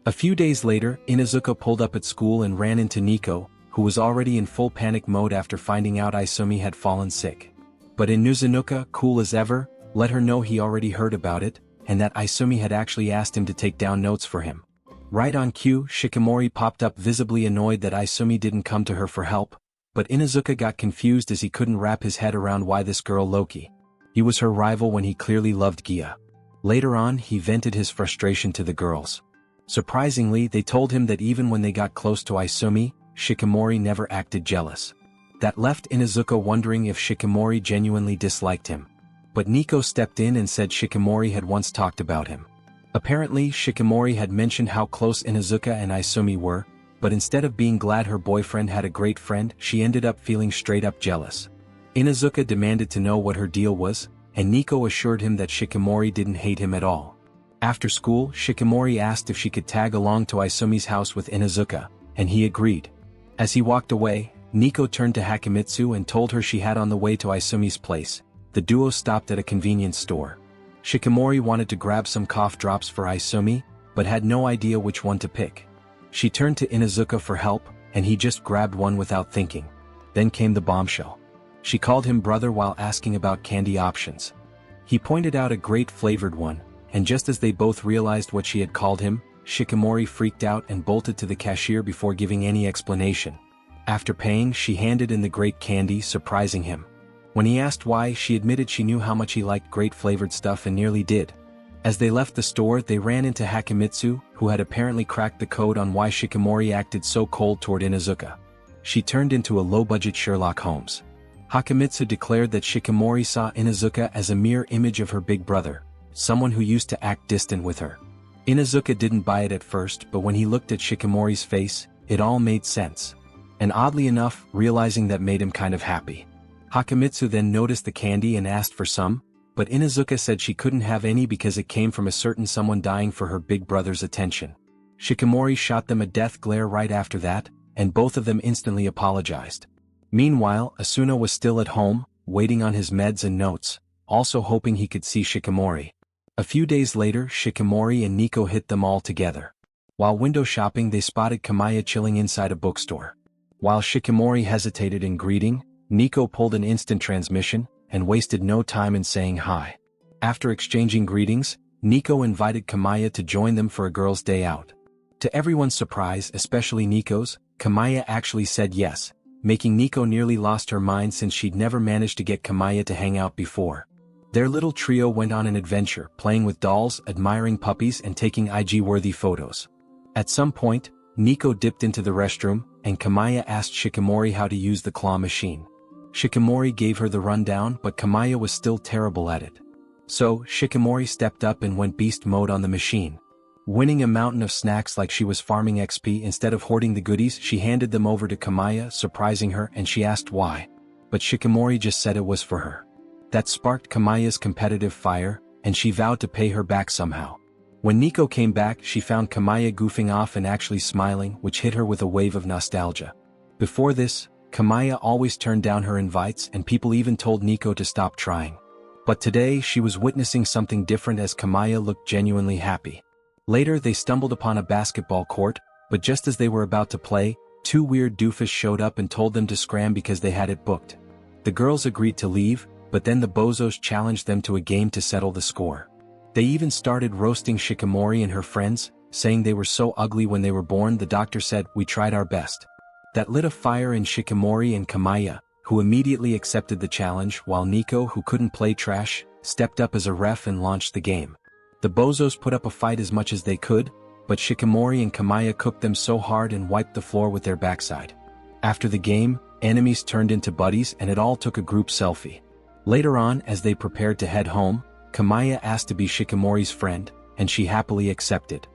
A few days later, Inuzuka pulled up at school and ran into Nico, who was already in full panic mode after finding out Isumi had fallen sick. But Inuzuka, cool as ever, let her know he already heard about it, and that Isumi had actually asked him to take down notes for him. Right on cue, Shikamori popped up visibly annoyed that Isumi didn't come to her for help, but Inuzuka got confused as he couldn't wrap his head around why this girl Loki. He was her rival when he clearly loved Gia. Later on, he vented his frustration to the girls. Surprisingly, they told him that even when they got close to Isumi, Shikamori never acted jealous. That left Inuzuka wondering if Shikamori genuinely disliked him. But Nico stepped in and said Shikamori had once talked about him. Apparently, Shikamori had mentioned how close Inuzuka and Isumi were, but instead of being glad her boyfriend had a great friend, she ended up feeling straight up jealous. Inuzuka demanded to know what her deal was, and Nico assured him that Shikamori didn't hate him at all. After school, Shikamori asked if she could tag along to Isumi's house with Inuzuka, and he agreed. As he walked away, Nico turned to Hakimitsu and told her she had on the way to Isumi's place. The duo stopped at a convenience store. Shikamori wanted to grab some cough drops for Isumi, but had no idea which one to pick. She turned to Inuzuka for help, and he just grabbed one without thinking. Then came the bombshell. She called him brother while asking about candy options. He pointed out a great flavored one, and just as they both realized what she had called him, Shikamori freaked out and bolted to the cashier before giving any explanation. After paying, she handed in the great candy, surprising him. When he asked why, she admitted she knew how much he liked great flavored stuff and nearly did. As they left the store, they ran into Hakimitsu, who had apparently cracked the code on why Shikamori acted so cold toward Inuzuka. She turned into a low-budget Sherlock Holmes. Hakimitsu declared that Shikamori saw Inuzuka as a mere image of her big brother, someone who used to act distant with her. Inuzuka didn't buy it at first, but when he looked at Shikamori's face, it all made sense. And oddly enough, realizing that made him kind of happy. Hakimitsu then noticed the candy and asked for some, but Inuzuka said she couldn't have any because it came from a certain someone dying for her big brother's attention. Shikamori shot them a death glare right after that, and both of them instantly apologized. Meanwhile, Asuna was still at home, waiting on his meds and notes, also hoping he could see Shikamori. A few days later, Shikamori and Nico hit them all together. While window shopping, they spotted Kamaya chilling inside a bookstore. While Shikamori hesitated in greeting, Nico pulled an instant transmission, and wasted no time in saying hi. After exchanging greetings, Nico invited Kamaya to join them for a girls' day out. To everyone's surprise, especially Nico's, Kamaya actually said yes, making Nico nearly lost her mind since she'd never managed to get Kamaya to hang out before. Their little trio went on an adventure, playing with dolls, admiring puppies and taking IG-worthy photos. At some point, Nico dipped into the restroom, and Kamaya asked Shikamori how to use the claw machine. Shikamori gave her the rundown, but Kamaya was still terrible at it. So, Shikamori stepped up and went beast mode on the machine. Winning a mountain of snacks like she was farming XP instead of hoarding the goodies, she handed them over to Kamaya, surprising her, and she asked why. But Shikamori just said it was for her. That sparked Kamaya's competitive fire, and she vowed to pay her back somehow. When Nico came back, she found Kamaya goofing off and actually smiling, which hit her with a wave of nostalgia. Before this, Kamaya always turned down her invites and people even told Nico to stop trying. But today she was witnessing something different as Kamaya looked genuinely happy. Later they stumbled upon a basketball court, but just as they were about to play, two weird doofus showed up and told them to scram because they had it booked. The girls agreed to leave, but then the bozos challenged them to a game to settle the score. They even started roasting Shikamori and her friends, saying they were so ugly when they were born. The doctor said, "We tried our best." That lit a fire in Shikimori and Kamaya, who immediately accepted the challenge, while Nico, who couldn't play trash, stepped up as a ref and launched the game. The bozos put up a fight as much as they could, but Shikimori and Kamaya cooked them so hard and wiped the floor with their backside. After the game, enemies turned into buddies and it all took a group selfie. Later on, as they prepared to head home, Kamaya asked to be Shikimori's friend, and she happily accepted.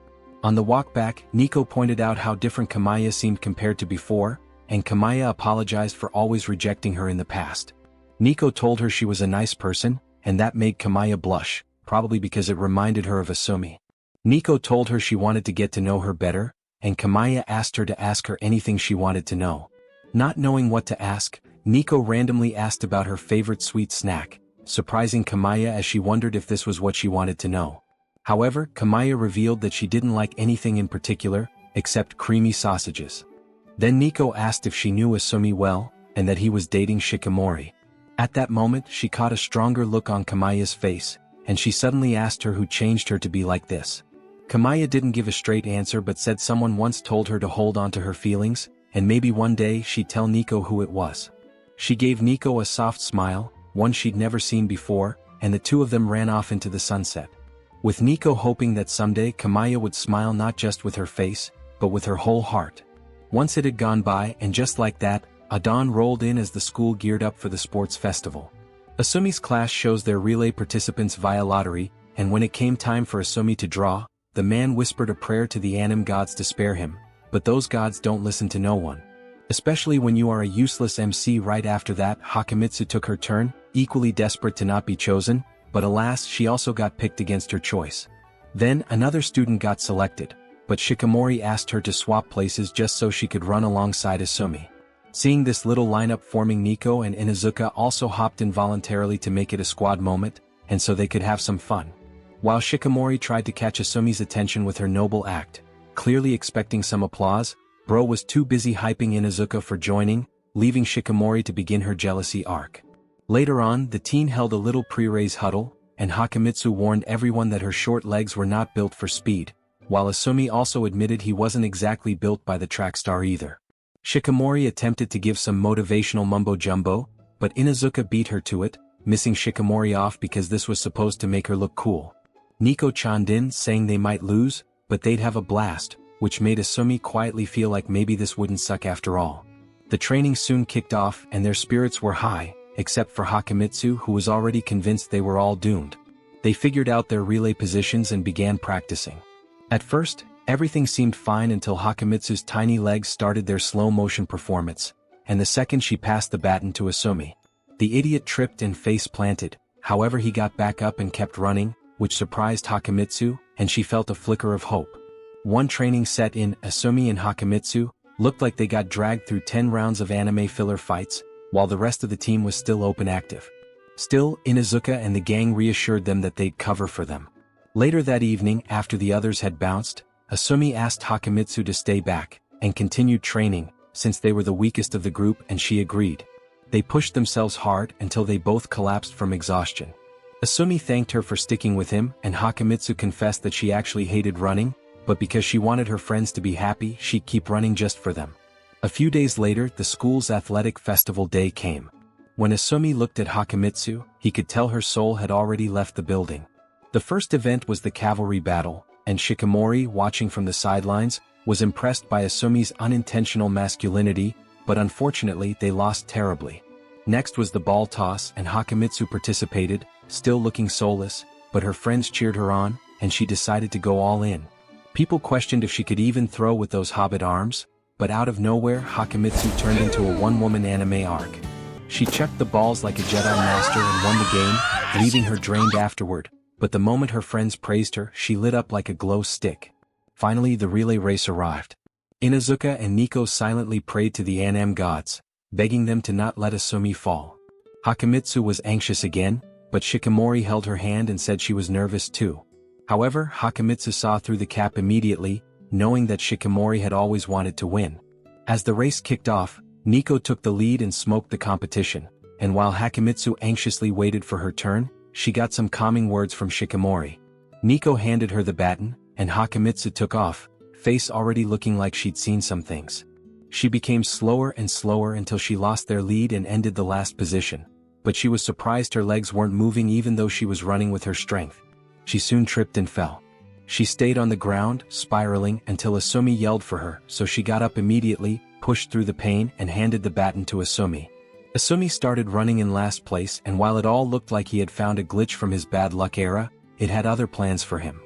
On the walk back, Nico pointed out how different Kamaya seemed compared to before, and Kamaya apologized for always rejecting her in the past. Nico told her she was a nice person, and that made Kamaya blush, probably because it reminded her of Asumi. Nico told her she wanted to get to know her better, and Kamaya asked her to ask her anything she wanted to know. Not knowing what to ask, Nico randomly asked about her favorite sweet snack, surprising Kamaya as she wondered if this was what she wanted to know. However, Kamaya revealed that she didn't like anything in particular, except creamy sausages. Then Nico asked if she knew Asumi well, and that he was dating Shikimori. At that moment, she caught a stronger look on Kamaya's face, and she suddenly asked her who changed her to be like this. Kamaya didn't give a straight answer but said someone once told her to hold on to her feelings, and maybe one day she'd tell Nico who it was. She gave Nico a soft smile, one she'd never seen before, and the two of them ran off into the sunset. With Nico hoping that someday Kamaya would smile not just with her face, but with her whole heart. Once it had gone by, and just like that, a dawn rolled in as the school geared up for the sports festival. Asumi's class shows their relay participants via lottery, and when it came time for Asumi to draw, the man whispered a prayer to the anime gods to spare him, but those gods don't listen to no one. Especially when you are a useless MC. Right after that, Hakumitsu took her turn, equally desperate to not be chosen, but alas, she also got picked against her choice. Then, another student got selected, but Shikimori asked her to swap places just so she could run alongside Asumi. Seeing this little lineup forming, Nico and Inuzuka also hopped involuntarily to make it a squad moment, and so they could have some fun. While Shikimori tried to catch Asumi's attention with her noble act, clearly expecting some applause, Bro was too busy hyping Inuzuka for joining, leaving Shikimori to begin her jealousy arc. Later on, the teen held a little pre-race huddle, and Hakumitsu warned everyone that her short legs were not built for speed, while Asumi also admitted he wasn't exactly built by the track star either. Shikimori attempted to give some motivational mumbo-jumbo, but Inuzuka beat her to it, missing Shikimori off because this was supposed to make her look cool. Nico chimed in saying they might lose, but they'd have a blast, which made Asumi quietly feel like maybe this wouldn't suck after all. The training soon kicked off and their spirits were high, except for Hakumitsu, who was already convinced they were all doomed. They figured out their relay positions and began practicing. At first, everything seemed fine until Hakumitsu's tiny legs started their slow-motion performance, and the second she passed the baton to Asumi, the idiot tripped and face-planted. However, he got back up and kept running, which surprised Hakumitsu, and she felt a flicker of hope. One training set in, Asumi and Hakumitsu looked like they got dragged through 10 rounds of anime filler fights, while the rest of the team was still open active. Still, Inuzuka and the gang reassured them that they'd cover for them. Later that evening, after the others had bounced, Asumi asked Hakumitsu to stay back, and continued training, since they were the weakest of the group, and she agreed. They pushed themselves hard until they both collapsed from exhaustion. Asumi thanked her for sticking with him, and Hakumitsu confessed that she actually hated running, but because she wanted her friends to be happy, she'd keep running just for them. A few days later, the school's athletic festival day came. When Asumi looked at Hakumitsu, he could tell her soul had already left the building. The first event was the cavalry battle, and Shikimori, watching from the sidelines, was impressed by Asumi's unintentional masculinity, but unfortunately they lost terribly. Next was the ball toss, and Hakumitsu participated, still looking soulless, but her friends cheered her on, and she decided to go all in. People questioned if she could even throw with those hobbit arms, but out of nowhere Hakumitsu turned into a one-woman anime arc. She chucked the balls like a Jedi Master and won the game, leaving her drained afterward, but the moment her friends praised her, she lit up like a glow stick. Finally, the relay race arrived. Inuzuka and Nico silently prayed to the anime gods, begging them to not let Asumi fall. Hakumitsu was anxious again, but Shikimori held her hand and said she was nervous too. However, Hakumitsu saw through the cap immediately, knowing that Shikimori had always wanted to win. As the race kicked off, Nico took the lead and smoked the competition, and while Hakumitsu anxiously waited for her turn, she got some calming words from Shikimori. Nico handed her the baton, and Hakimitsu took off, face already looking like she'd seen some things. She became slower and slower until she lost their lead and ended the last position, but she was surprised her legs weren't moving even though she was running with her strength. She soon tripped and fell. She stayed on the ground, spiraling, until Asumi yelled for her, so she got up immediately, pushed through the pain, and handed the baton to Asumi. Asumi started running in last place, and while it all looked like he had found a glitch from his bad luck era, it had other plans for him.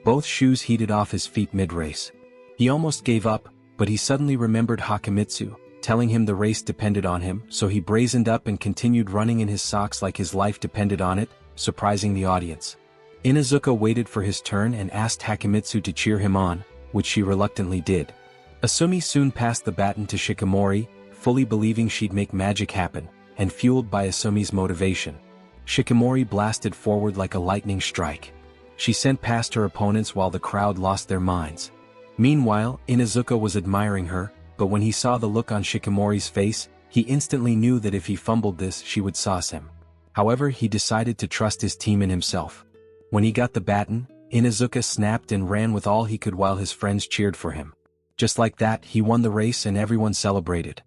Both shoes heated off his feet mid-race. He almost gave up, but he suddenly remembered Hakimitsu, telling him the race depended on him, so he brazened up and continued running in his socks like his life depended on it, surprising the audience. Inuzuka waited for his turn and asked Hakimitsu to cheer him on, which she reluctantly did. Asumi soon passed the baton to Shikamori, fully believing she'd make magic happen, and fueled by Asumi's motivation. Shikamori blasted forward like a lightning strike. She sent past her opponents while the crowd lost their minds. Meanwhile, Inuzuka was admiring her, but when he saw the look on Shikamori's face, he instantly knew that if he fumbled this she would sauce him. However, he decided to trust his team and himself. When he got the baton, Inuzuka snapped and ran with all he could while his friends cheered for him. Just like that, he won the race and everyone celebrated.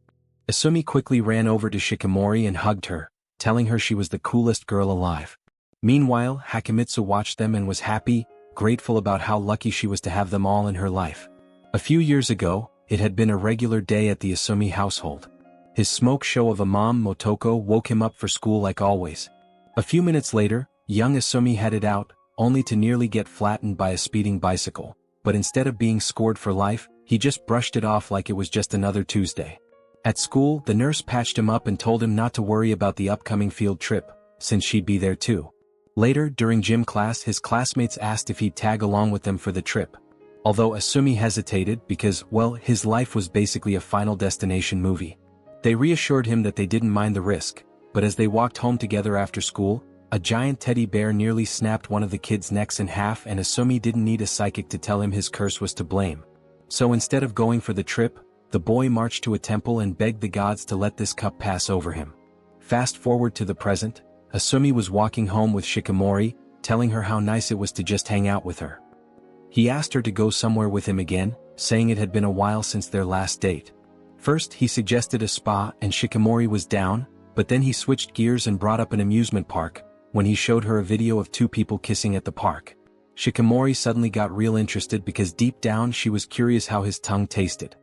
Asumi quickly ran over to Shikamori and hugged her, telling her she was the coolest girl alive. Meanwhile, Hakimitsu watched them and was happy, grateful about how lucky she was to have them all in her life. A few years ago, it had been a regular day at the Asumi household. His smoke show of a mom, Motoko, woke him up for school like always. A few minutes later, young Asumi headed out, only to nearly get flattened by a speeding bicycle, but instead of being scored for life, he just brushed it off like it was just another Tuesday. At school, the nurse patched him up and told him not to worry about the upcoming field trip, since she'd be there too. Later, during gym class, his classmates asked if he'd tag along with them for the trip. Although Asumi hesitated because, well, his life was basically a Final Destination movie. They reassured him that they didn't mind the risk, but as they walked home together after school, a giant teddy bear nearly snapped one of the kids' necks in half and Asumi didn't need a psychic to tell him his curse was to blame. So instead of going for the trip, the boy marched to a temple and begged the gods to let this cup pass over him. Fast forward to the present, Asumi was walking home with Shikamori, telling her how nice it was to just hang out with her. He asked her to go somewhere with him again, saying it had been a while since their last date. First he suggested a spa and Shikamori was down, but then he switched gears and brought up an amusement park, when he showed her a video of two people kissing at the park. Shikamori suddenly got real interested because deep down she was curious how his tongue tasted.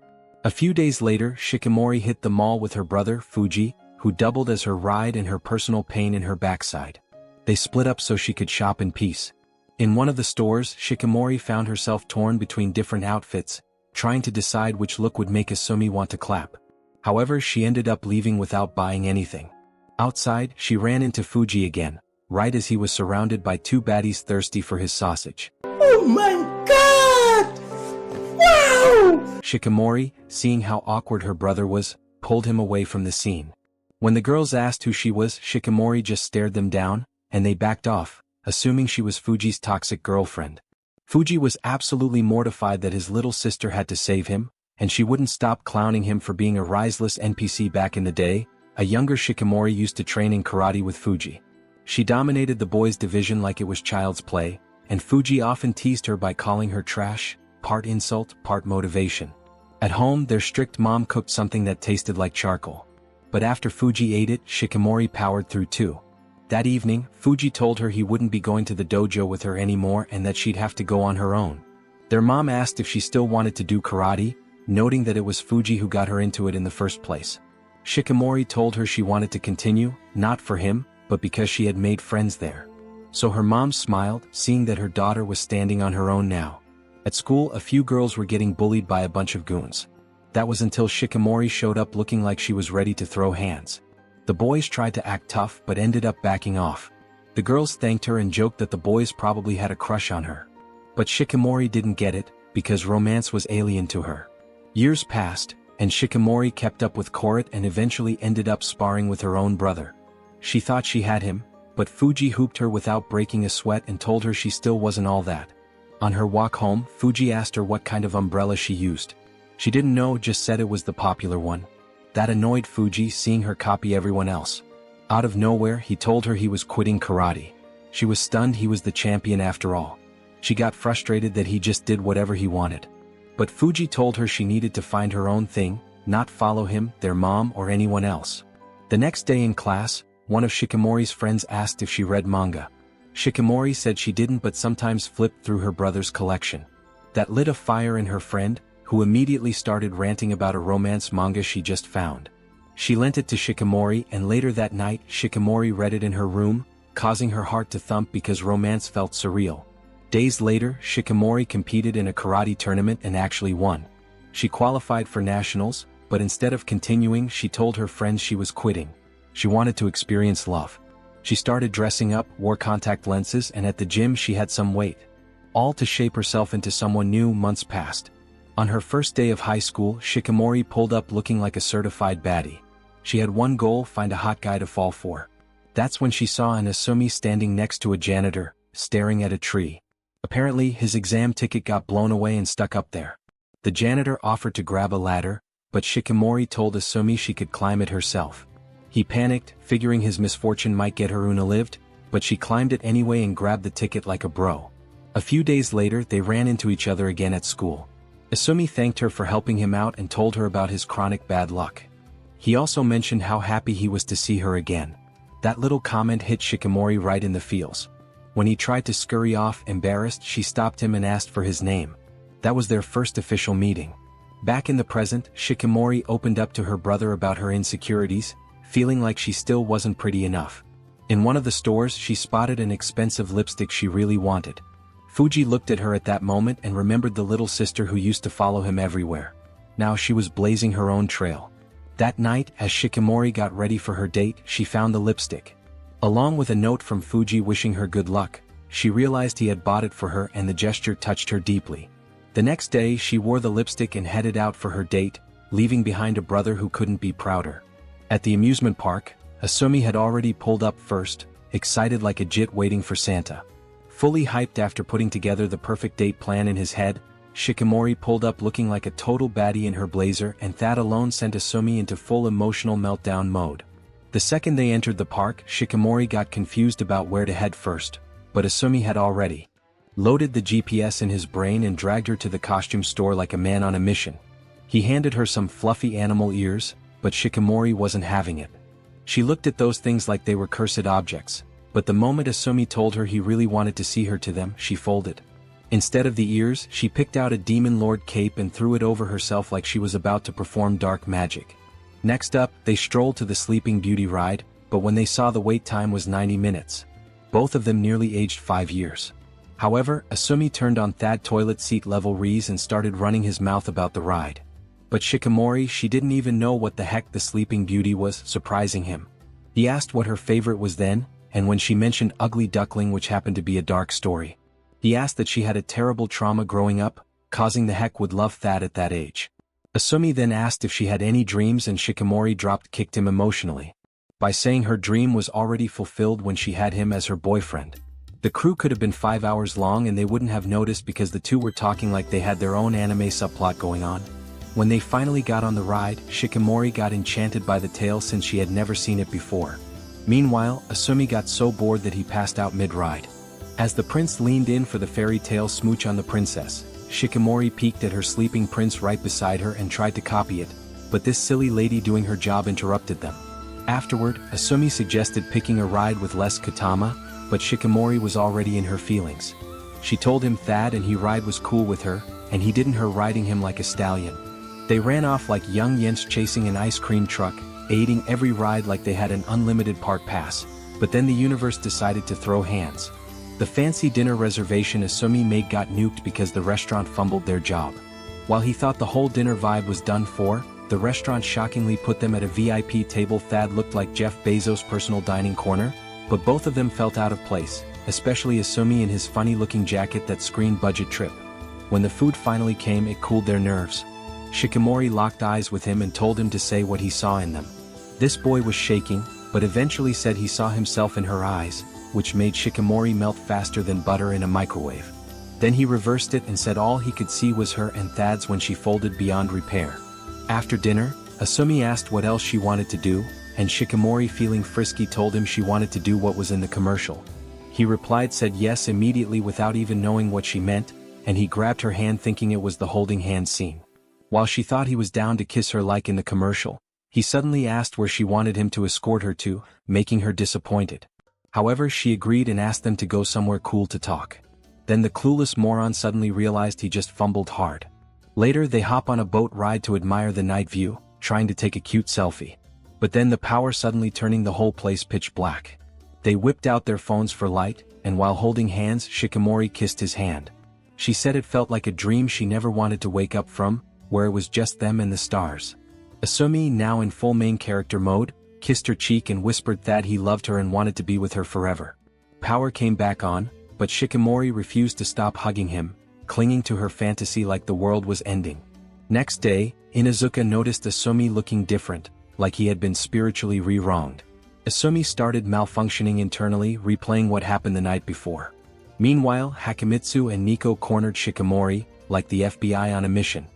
A few days later, Shikamori hit the mall with her brother, Fuji, who doubled as her ride and her personal pain in her backside. They split up so she could shop in peace. In one of the stores, Shikamori found herself torn between different outfits, trying to decide which look would make Asumi want to clap. However, she ended up leaving without buying anything. Outside, she ran into Fuji again, right as he was surrounded by two baddies thirsty for his sausage. Oh my god! Wow! Shikamori, seeing how awkward her brother was, pulled him away from the scene. When the girls asked who she was, Shikamori just stared them down, and they backed off, assuming she was Fuji's toxic girlfriend. Fuji was absolutely mortified that his little sister had to save him, and she wouldn't stop clowning him for being a riseless NPC back in the day. A younger Shikamori used to train in karate with Fuji. She dominated the boys' division like it was child's play, and Fuji often teased her by calling her trash, part insult, part motivation. At home, their strict mom cooked something that tasted like charcoal. But after Fuji ate it, Shikamori powered through too. That evening, Fuji told her he wouldn't be going to the dojo with her anymore and that she'd have to go on her own. Their mom asked if she still wanted to do karate, noting that it was Fuji who got her into it in the first place. Shikamori told her she wanted to continue, not for him, but because she had made friends there. So her mom smiled, seeing that her daughter was standing on her own now. At school, a few girls were getting bullied by a bunch of goons. That was until Shikamori showed up looking like she was ready to throw hands. The boys tried to act tough but ended up backing off. The girls thanked her and joked that the boys probably had a crush on her. But Shikamori didn't get it, because romance was alien to her. Years passed, and Shikamori kept up with Korit and eventually ended up sparring with her own brother. She thought she had him, but Fuji hooped her without breaking a sweat and told her she still wasn't all that. On her walk home, Fuji asked her what kind of umbrella she used. She didn't know, just said it was the popular one. That annoyed Fuji, seeing her copy everyone else. Out of nowhere, he told her he was quitting karate. She was stunned he was the champion after all. She got frustrated that he just did whatever he wanted. But Fuji told her she needed to find her own thing, not follow him, their mom, or anyone else. The next day in class, one of Shikimori's friends asked if she read manga. Shikimori said she didn't but sometimes flipped through her brother's collection. That lit a fire in her friend, who immediately started ranting about a romance manga she just found. She lent it to Shikimori, and later that night Shikimori read it in her room, causing her heart to thump because romance felt surreal. Days later, Shikimori competed in a karate tournament and actually won. She qualified for nationals, but instead of continuing, she told her friends she was quitting. She wanted to experience love. She started dressing up, wore contact lenses, and at the gym she had some weight. All to shape herself into someone new. Months passed. On her first day of high school, Shikimori pulled up looking like a certified baddie. She had one goal: find a hot guy to fall for. That's when she saw an Asumi standing next to a janitor, staring at a tree. Apparently, his exam ticket got blown away and stuck up there. The janitor offered to grab a ladder, but Shikimori told Asumi she could climb it herself. He panicked, figuring his misfortune might get her unalived, but she climbed it anyway and grabbed the ticket like a bro. A few days later, they ran into each other again at school. Asumi thanked her for helping him out and told her about his chronic bad luck. He also mentioned how happy he was to see her again. That little comment hit Shikimori right in the feels. When he tried to scurry off, embarrassed, she stopped him and asked for his name. That was their first official meeting. Back in the present, Shikimori opened up to her brother about her insecurities, feeling like she still wasn't pretty enough. In one of the stores, she spotted an expensive lipstick she really wanted. Fuji looked at her at that moment and remembered the little sister who used to follow him everywhere. Now she was blazing her own trail. That night, as Shikimori got ready for her date, she found the lipstick. Along with a note from Fuji wishing her good luck, she realized he had bought it for her, and the gesture touched her deeply. The next day, she wore the lipstick and headed out for her date, leaving behind a brother who couldn't be prouder. At the amusement park, Asumi had already pulled up first, excited like a jit waiting for Santa. Fully hyped after putting together the perfect date plan in his head, Shikimori pulled up looking like a total baddie in her blazer, and that alone sent Asumi into full emotional meltdown mode. The second they entered the park, Shikimori got confused about where to head first, but Asumi had already loaded the GPS in his brain and dragged her to the costume store like a man on a mission. He handed her some fluffy animal ears, but Shikimori wasn't having it. She looked at those things like they were cursed objects, but the moment Asumi told her he really wanted to see her to them, she folded. Instead of the ears, she picked out a demon lord cape and threw it over herself like she was about to perform dark magic. Next up, they strolled to the Sleeping Beauty ride, but when they saw the wait time was 90 minutes. Both of them nearly aged 5 years. However, Asumi turned on Thad toilet seat level Reese and started running his mouth about the ride. But Shikimori, she didn't even know what the heck the Sleeping Beauty was, surprising him. He asked what her favorite was then, and when she mentioned Ugly Duckling, which happened to be a dark story. He asked that she had a terrible trauma growing up, causing the heck would love Thad at that age. Asumi then asked if she had any dreams, and Shikimori kicked him emotionally by saying her dream was already fulfilled when she had him as her boyfriend. The crew could have been 5 hours long and they wouldn't have noticed because the two were talking like they had their own anime subplot going on. When they finally got on the ride, Shikimori got enchanted by the tale since she had never seen it before. Meanwhile, Asumi got so bored that he passed out mid-ride. As the prince leaned in for the fairy tale smooch on the princess, Shikimori peeked at her sleeping prince right beside her and tried to copy it, but this silly lady doing her job interrupted them. Afterward, Asumi suggested picking a ride with Les Katama, but Shikimori was already in her feelings. She told him Thad and he ride was cool with her, and he didn't her riding him like a stallion. They ran off like young yents chasing an ice cream truck, aiding every ride like they had an unlimited park pass, but then the universe decided to throw hands. The fancy dinner reservation Asumi made got nuked because the restaurant fumbled their job. While he thought the whole dinner vibe was done for, the restaurant shockingly put them at a VIP table. Thad looked like Jeff Bezos' personal dining corner, but both of them felt out of place, especially Asumi in his funny-looking jacket that screamed budget trip. When the food finally came, it cooled their nerves. Shikimori locked eyes with him and told him to say what he saw in them. This boy was shaking, but eventually said he saw himself in her eyes, which made Shikimori melt faster than butter in a microwave. Then he reversed it and said all he could see was her and Thad's when she folded beyond repair. After dinner, Asumi asked what else she wanted to do, and Shikimori, feeling frisky, told him she wanted to do what was in the commercial. He replied said yes immediately without even knowing what she meant, and he grabbed her hand thinking it was the holding hand scene. While she thought he was down to kiss her like in the commercial, he suddenly asked where she wanted him to escort her to, making her disappointed. However, she agreed and asked them to go somewhere cool to talk. Then the clueless moron suddenly realized he just fumbled hard. Later they hop on a boat ride to admire the night view, trying to take a cute selfie. But then the power suddenly turning the whole place pitch black. They whipped out their phones for light, and while holding hands Shikamori kissed his hand. She said it felt like a dream she never wanted to wake up from, where it was just them and the stars. Asumi, now in full main character mode, kissed her cheek and whispered that he loved her and wanted to be with her forever. Power came back on, but Shikamori refused to stop hugging him, clinging to her fantasy like the world was ending. Next day, Inuzuka noticed Asumi looking different, like he had been spiritually re-wronged. Asumi started malfunctioning internally, replaying what happened the night before. Meanwhile, Hakimitsu and Nico cornered Shikamori, like the FBI on a mission.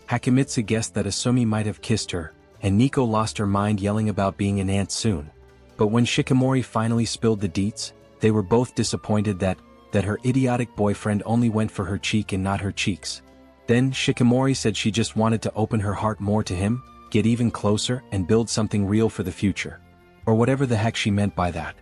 Hakimitsu guessed that Asumi might have kissed her, and Nico lost her mind yelling about being an aunt soon. But when Shikamori finally spilled the deets, they were both disappointed that her idiotic boyfriend only went for her cheek and not her cheeks. Then Shikamori said she just wanted to open her heart more to him, get even closer and build something real for the future. Or whatever the heck she meant by that.